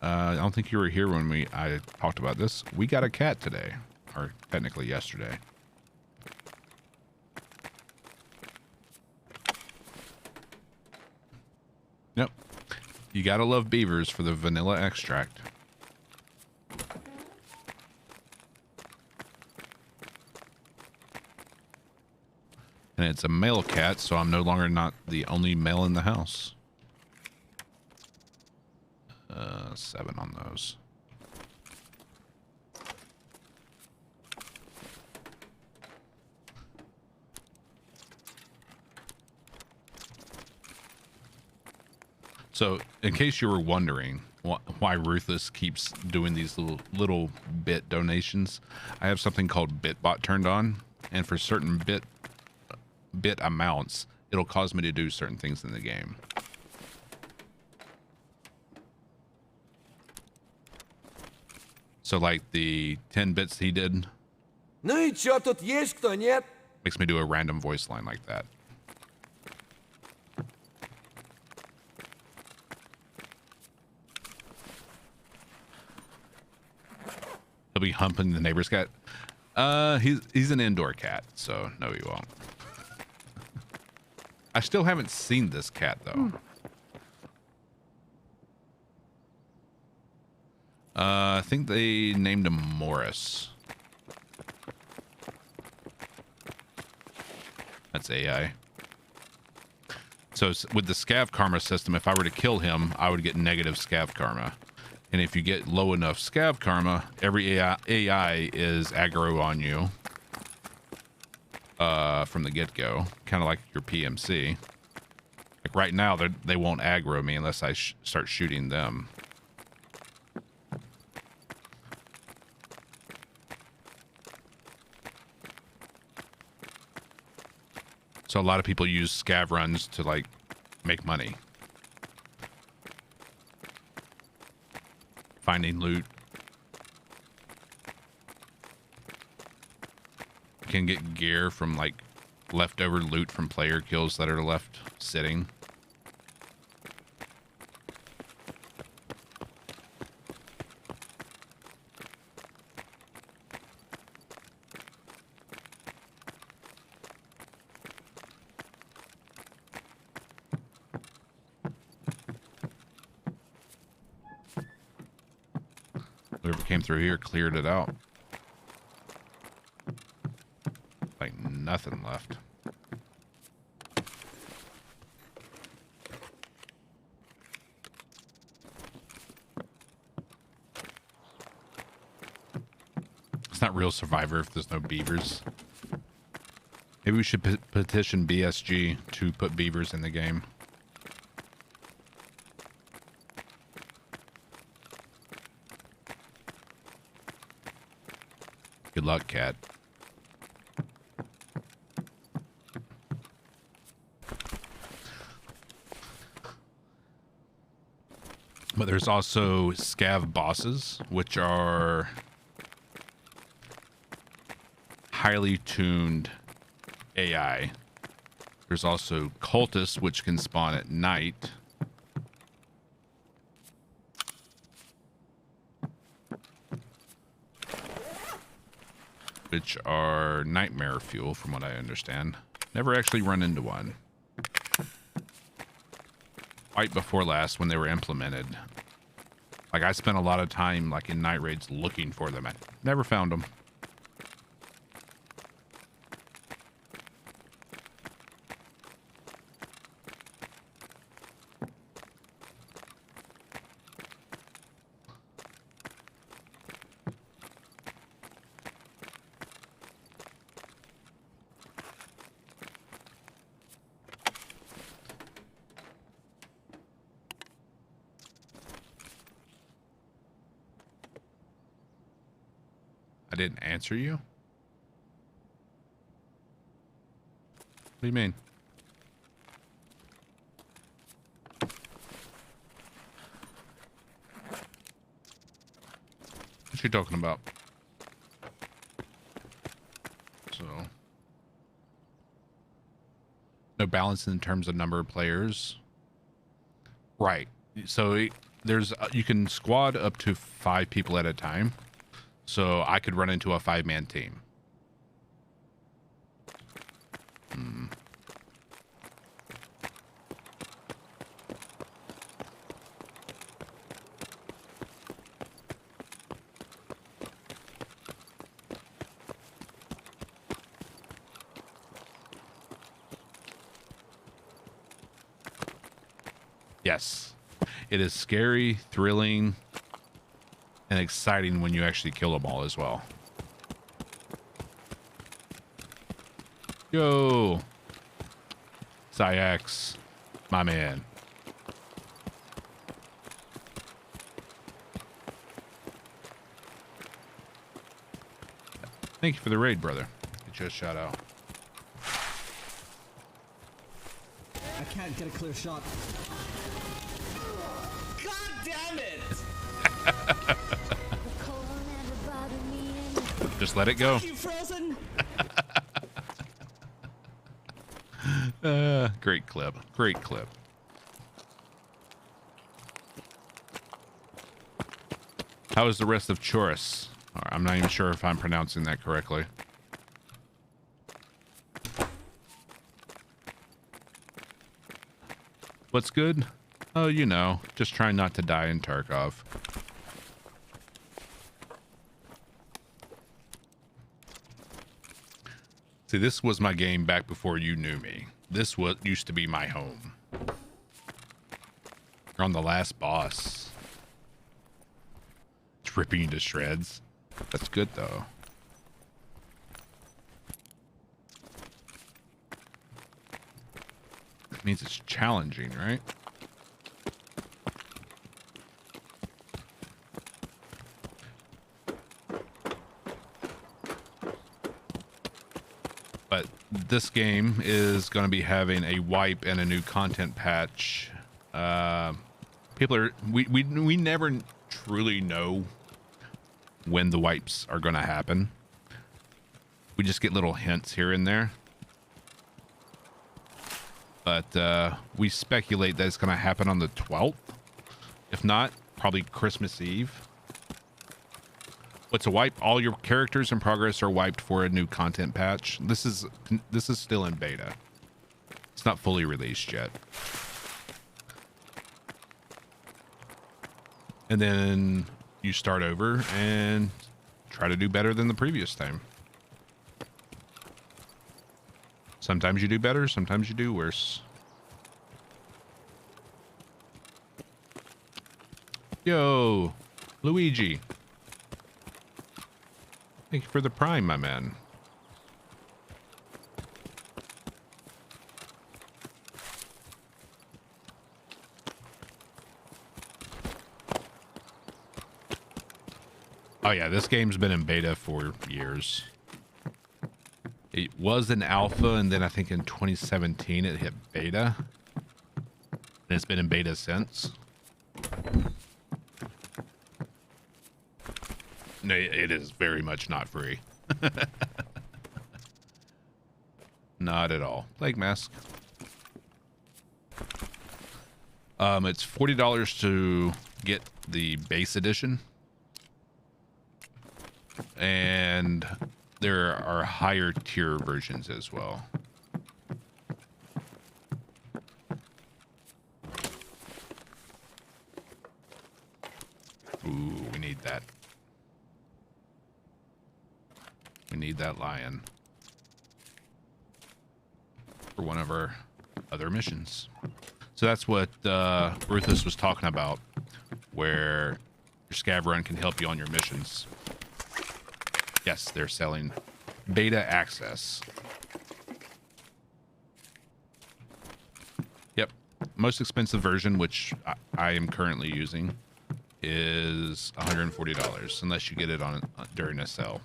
I don't think you were here when I talked about this. We got a cat today, or technically yesterday. Yep. You gotta love beavers for the vanilla extract. And it's a male cat, so I'm no longer not the only male in the house. 7 on those. So, in case you were wondering why Ruthless keeps doing these little bit donations, I have something called BitBot turned on, and for certain bit amounts, it'll cause me to do certain things in the game. So like the 10 bits he did. Ну и чё, тут есть кто, нет? Makes me do a random voice line like that. He'll be humping the neighbor's cat. He's an indoor cat, so no, he won't. I still haven't seen this cat though. I think they named him Morris. That's AI. So with the scav karma system, if I were to kill him, I would get negative scav karma. And if you get low enough scav karma, every AI is aggro on you from the get-go, kind of like your PMC. Like right now, they won't aggro me unless I start shooting them. So a lot of people use scav runs to like make money. Finding loot. You can get gear from like leftover loot from player kills that are left sitting. Whoever came through here cleared it out. Like nothing left. It's not real Survivor if there's no beavers. Maybe we should petition BSG to put beavers in the game. Good luck, cat. But there's also scav bosses, which are highly tuned AI. There's also cultists, which can spawn at night. Which are nightmare fuel, from what I understand. Never actually run into one. Right before last, when they were implemented. Like, I spent a lot of time, like, in night raids looking for them. I never found them. I didn't answer you? What do you mean? What you talking about? So, no balance in terms of number of players. Right. So there's you can squad up to 5 people at a time. So I could run into a 5-man team. Yes. It is scary, thrilling, and exciting when you actually kill them all as well. Yo! Syax, my man. Thank you for the raid, brother. Get you a shout out. I can't get a clear shot. God damn it! Just let it go. You frozen? Great clip. Great clip. How is the rest of Chorus? I'm not even sure if I'm pronouncing that correctly. What's good? Oh, you know, just trying not to die in Tarkov. See, this was my game back before you knew me. This was used to be my home. You're on the last boss. It's ripping you to shreds. That's good, though. It means it's challenging, right? But this game is going to be having a wipe and a new content patch. People are we never truly know when the wipes are going to happen. We just get little hints here and there. But we speculate that it's going to happen on the 12th. If not, probably Christmas Eve. What's a wipe? All your characters in progress are wiped for a new content patch. This is still in beta. It's not fully released yet. And then you start over and try to do better than the previous time. Sometimes you do better, sometimes you do worse. Yo, Luigi. Thank you for the prime, my man. Oh yeah, this game's been in beta for years. It was in alpha, and then I think in 2017 it hit beta. And it's been in beta since. No, it is very much not free. Not at all. Plague Mask. It's $40 to get the base edition. And there are higher tier versions as well. Ooh, we need that. We need that lion for one of our other missions. So that's what Ruthless was talking about, where your scav run can help you on your missions. Yes, they're selling beta access. Yep. Most expensive version, which I am currently using, is $140 unless you get it on during a sale.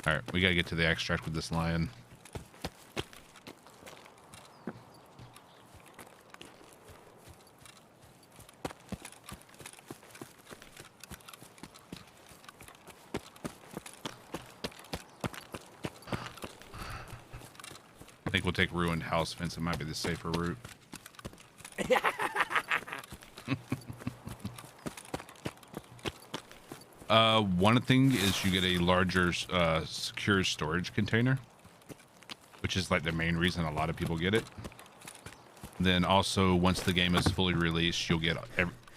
All right, we gotta get to the extract with this lion. I think we'll take Ruined House Fence. It might be the safer route. One thing is you get a larger secure storage container, which is like the main reason a lot of people get it. Then also, once the game is fully released, you'll get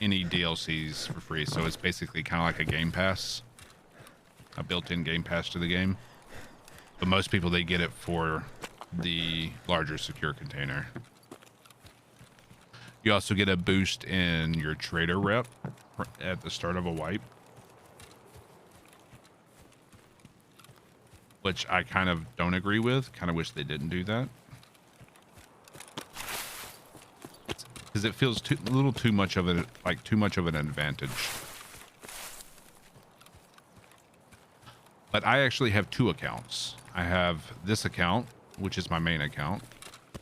any DLCs for free. So it's basically kind of like a Game Pass, a built-in Game Pass to the game. But most people, they get it for the larger secure container. You also get a boost in your trader rep at the start of a wipe, which I kind of don't agree with. Kind of wish they didn't do that, because it feels a little too much of it, like too much of an advantage. But I actually have two accounts. I have this account, which is my main account,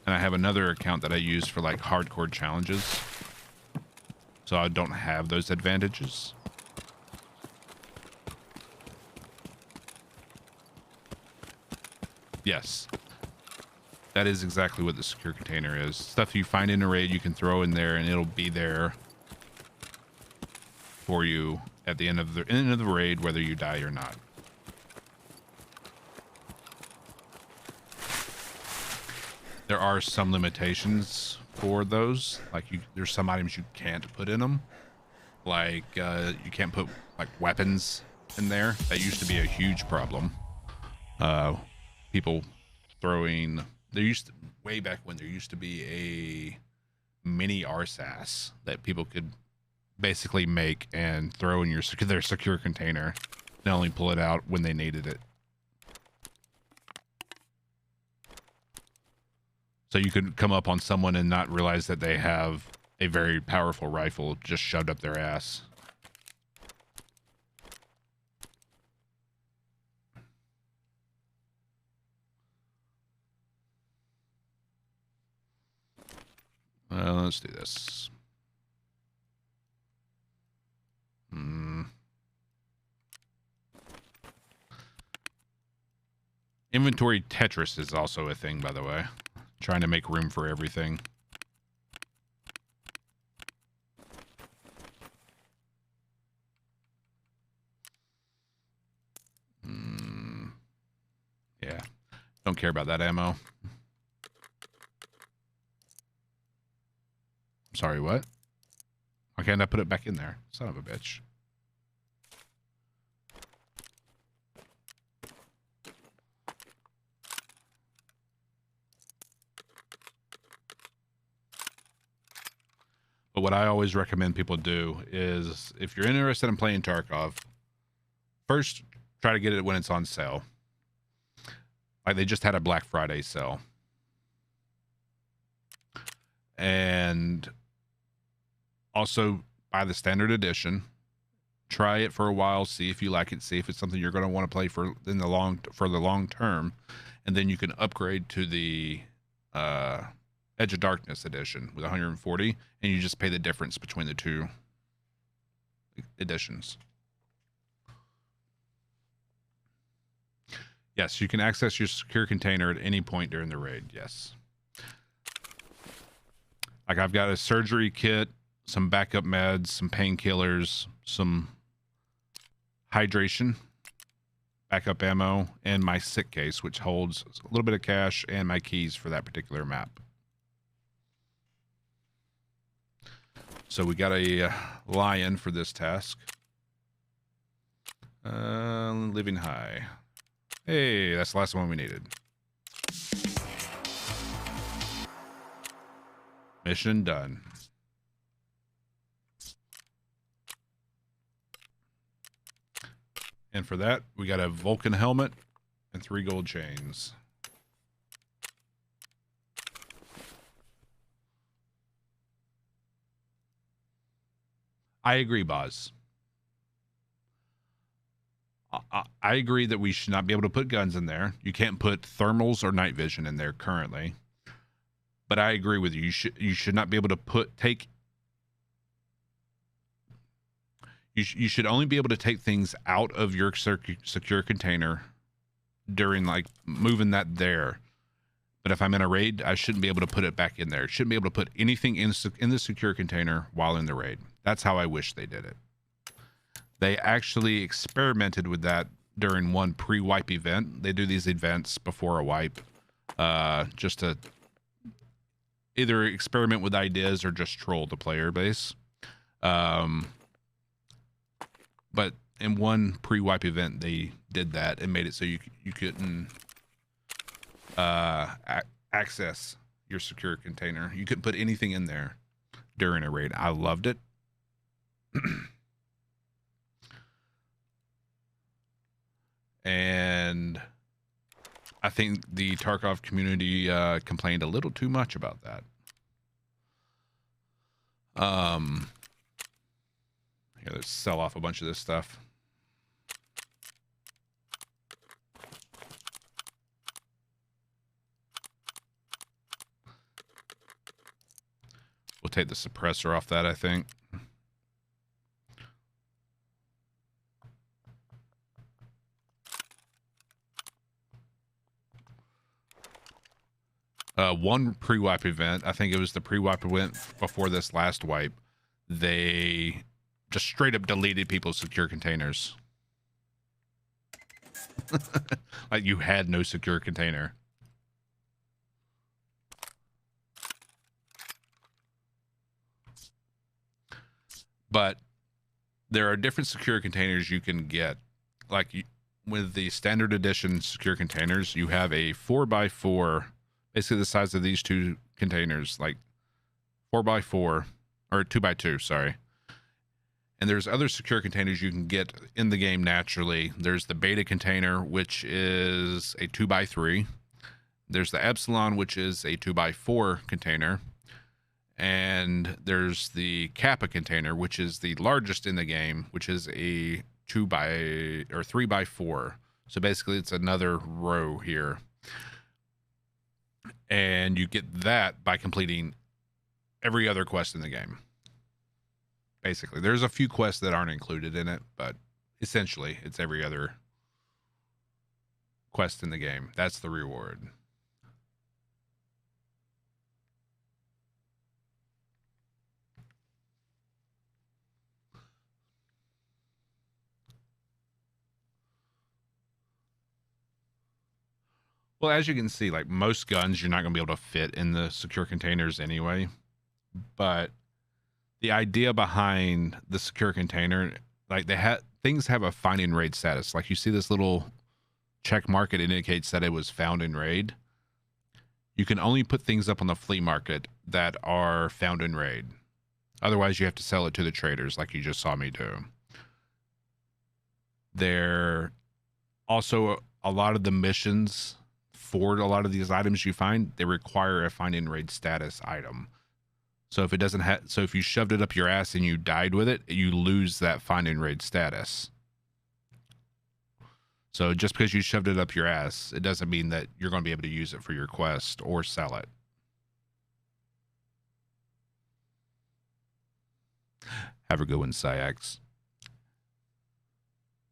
and I have another account that I use for like hardcore challenges, so I don't have those advantages. Yes. That is exactly what the secure container is. Stuff you find in a raid, you can throw in there, and it'll be there for you at the end of the raid, whether you die or not. There are some limitations for those. Like there's some items you can't put in them. Like you can't put like weapons in there. That used to be a huge problem. People throwing. There used to, way back when there used to be a mini RSAS that people could basically make and throw in their secure container and only pull it out when they needed it. So you could come up on someone and not realize that they have a very powerful rifle just shoved up their ass. Let's do this. Inventory Tetris is also a thing, by the way. Trying to make room for everything. Yeah. Don't care about that ammo. Sorry, what? Why can't I put it back in there? Son of a bitch. But what I always recommend people do is, if you're interested in playing Tarkov, first try to get it when it's on sale. Like they just had a Black Friday sale. And also buy the standard edition. Try it for a while, see if you like it, see if it's something you're going to want to play for the long term, and then you can upgrade to the Edge of Darkness edition with 140, and you just pay the difference between the two editions. Yes, you can access your secure container at any point during the raid. Yes. Like I've got a surgery kit, some backup meds, some painkillers, some hydration, backup ammo, and my sick case, which holds a little bit of cash and my keys for that particular map. So we got a lion for this task. Living high. Hey, that's the last one we needed. Mission done. And for that, we got a Vulcan helmet and 3 gold chains. I agree, Boz. I agree that we should not be able to put guns in there. You can't put thermals or night vision in there currently. But I agree with you. You should not be able to you should only be able to take things out of your secure container during like moving that there. But if I'm in a raid, I shouldn't be able to put it back in there. Shouldn't be able to put anything in the secure container while in the raid. That's how I wish they did it. They actually experimented with that during one pre-wipe event. They do these events before a wipe, just to either experiment with ideas or just troll the player base. But in one pre-wipe event, they did that and made it so you couldn't access your secure container. You couldn't put anything in there during a raid. I loved it. And I think the Tarkov community complained a little too much about that. Here, let's sell off a bunch of this stuff. We'll take the suppressor off that, I think. One pre-wipe event, I think it was the pre-wipe event before this last wipe, they just straight up deleted people's secure containers. Like you had no secure container. But there are different secure containers you can get. Like with the standard edition secure containers, you have a 4x4, basically the size of these two containers, like 4x4 or 2x2, sorry. And there's other secure containers you can get in the game naturally. There's the beta container, which is a 2x3. There's the Epsilon, which is a 2x4 container. And there's the Kappa container, which is the largest in the game, which is a 3x4. So basically it's another row here. And you get that by completing every other quest in the game. Basically, there's a few quests that aren't included in it, but essentially it's every other quest in the game. That's the reward. Well, as you can see, like most guns, you're not going to be able to fit in the secure containers anyway. But the idea behind the secure container, like things have a find in raid status. Like you see this little check mark, it indicates that it was found in raid. You can only put things up on the flea market that are found in raid. Otherwise, you have to sell it to the traders like you just saw me do. There also a lot of the missions for a lot of these items you find, they require a find in raid status item. So if it doesn't have, so if you shoved it up your ass and you died with it, you lose that find and raid status. So just because you shoved it up your ass, it doesn't mean that you're going to be able to use it for your quest or sell it. Have a good one, Syax.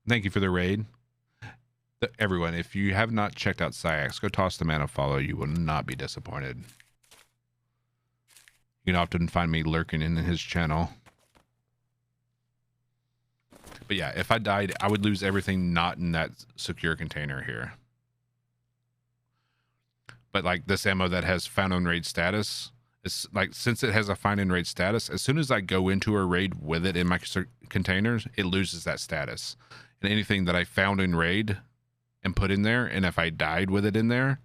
Thank you for the raid. Everyone, if you have not checked out Syax, go toss the man a follow. You will not be disappointed. You can often find me lurking in his channel. But yeah, if I died, I would lose everything not in that secure container here. But like this ammo that has found on raid status, it's like, since it has a find and raid status, as soon as I go into a raid with it in my containers, it loses that status. And anything that I found in raid and put in there, and if I died with it in there,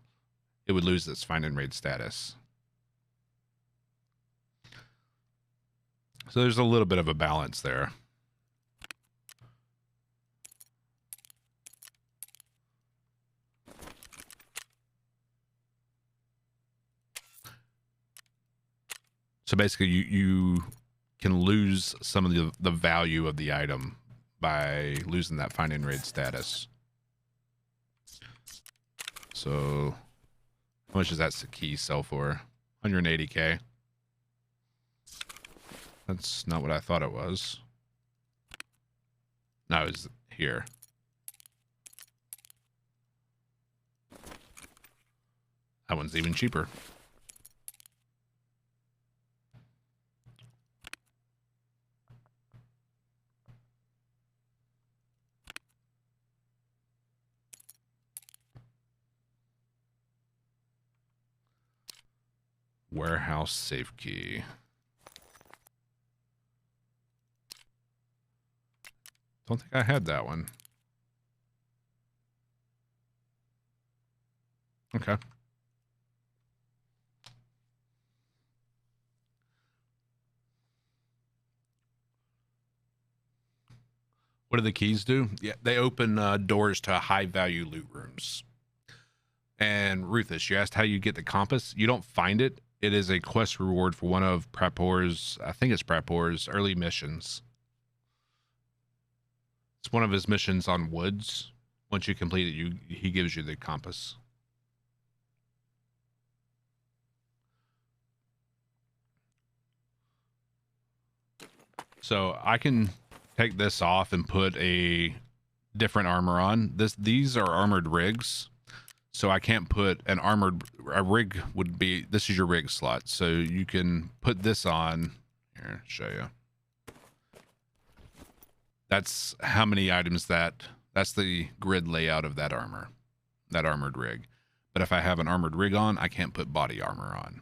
it would lose its find and raid status. So there's a little bit of a balance there. So basically you can lose some of the value of the item by losing that find and raid status. So how much does that key sell for? 180k. That's not what I thought it was. No, it's here. That one's even cheaper. Warehouse safe key. Don't think I had that one. Okay. What do the keys do? Yeah, they open doors to high value loot rooms. And Ruthless, you asked how you get the compass. You don't find it. It is a quest reward for one of Prapor's, I think it's Prapor's early missions. It's one of his missions on woods. Once you complete it, he gives you the compass. So I can take this off and put a different armor on. These are armored rigs. So I can't put a rig would be, this is your rig slot. So you can put this on, here, show you. That's how many items that's the grid layout of that armor, that armored rig. But if I have an armored rig on, I can't put body armor on.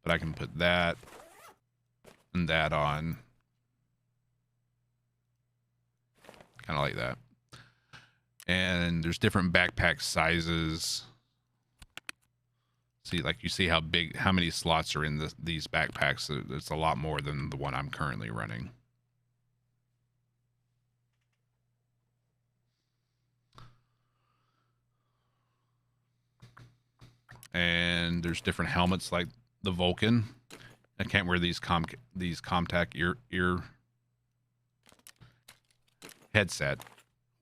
But I can put that and that on. Kind of like that. And there's different backpack sizes. See, like you see how big, how many slots are in these backpacks. It's a lot more than the one I'm currently running. And there's different helmets like the Vulcan. I can't wear these contact ear headset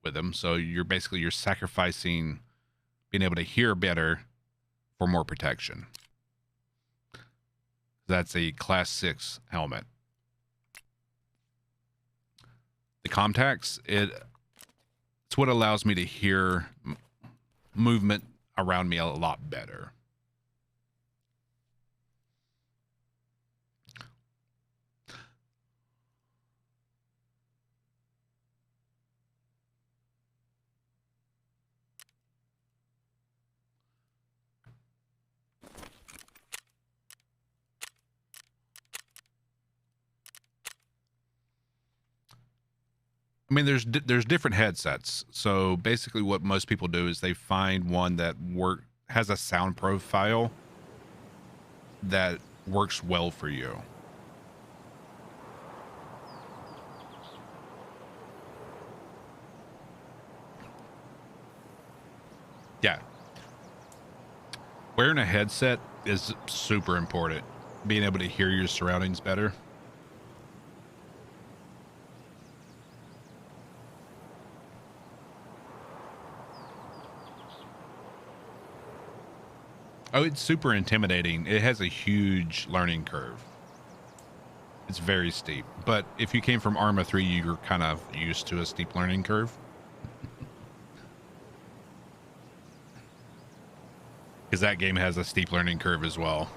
with them, so you're sacrificing being able to hear better for more protection. That's a class 6 helmet. The contacts, it's what allows me to hear movement around me a lot better. I mean, there's different headsets. So basically what most people do is they find one that has a sound profile that works well for you. Yeah. Wearing a headset is super important. Being able to hear your surroundings better. Oh, it's super intimidating. It has a huge learning curve. It's very steep. But if you came from Arma 3, you're kind of used to a steep learning curve. Because that game has a steep learning curve as well.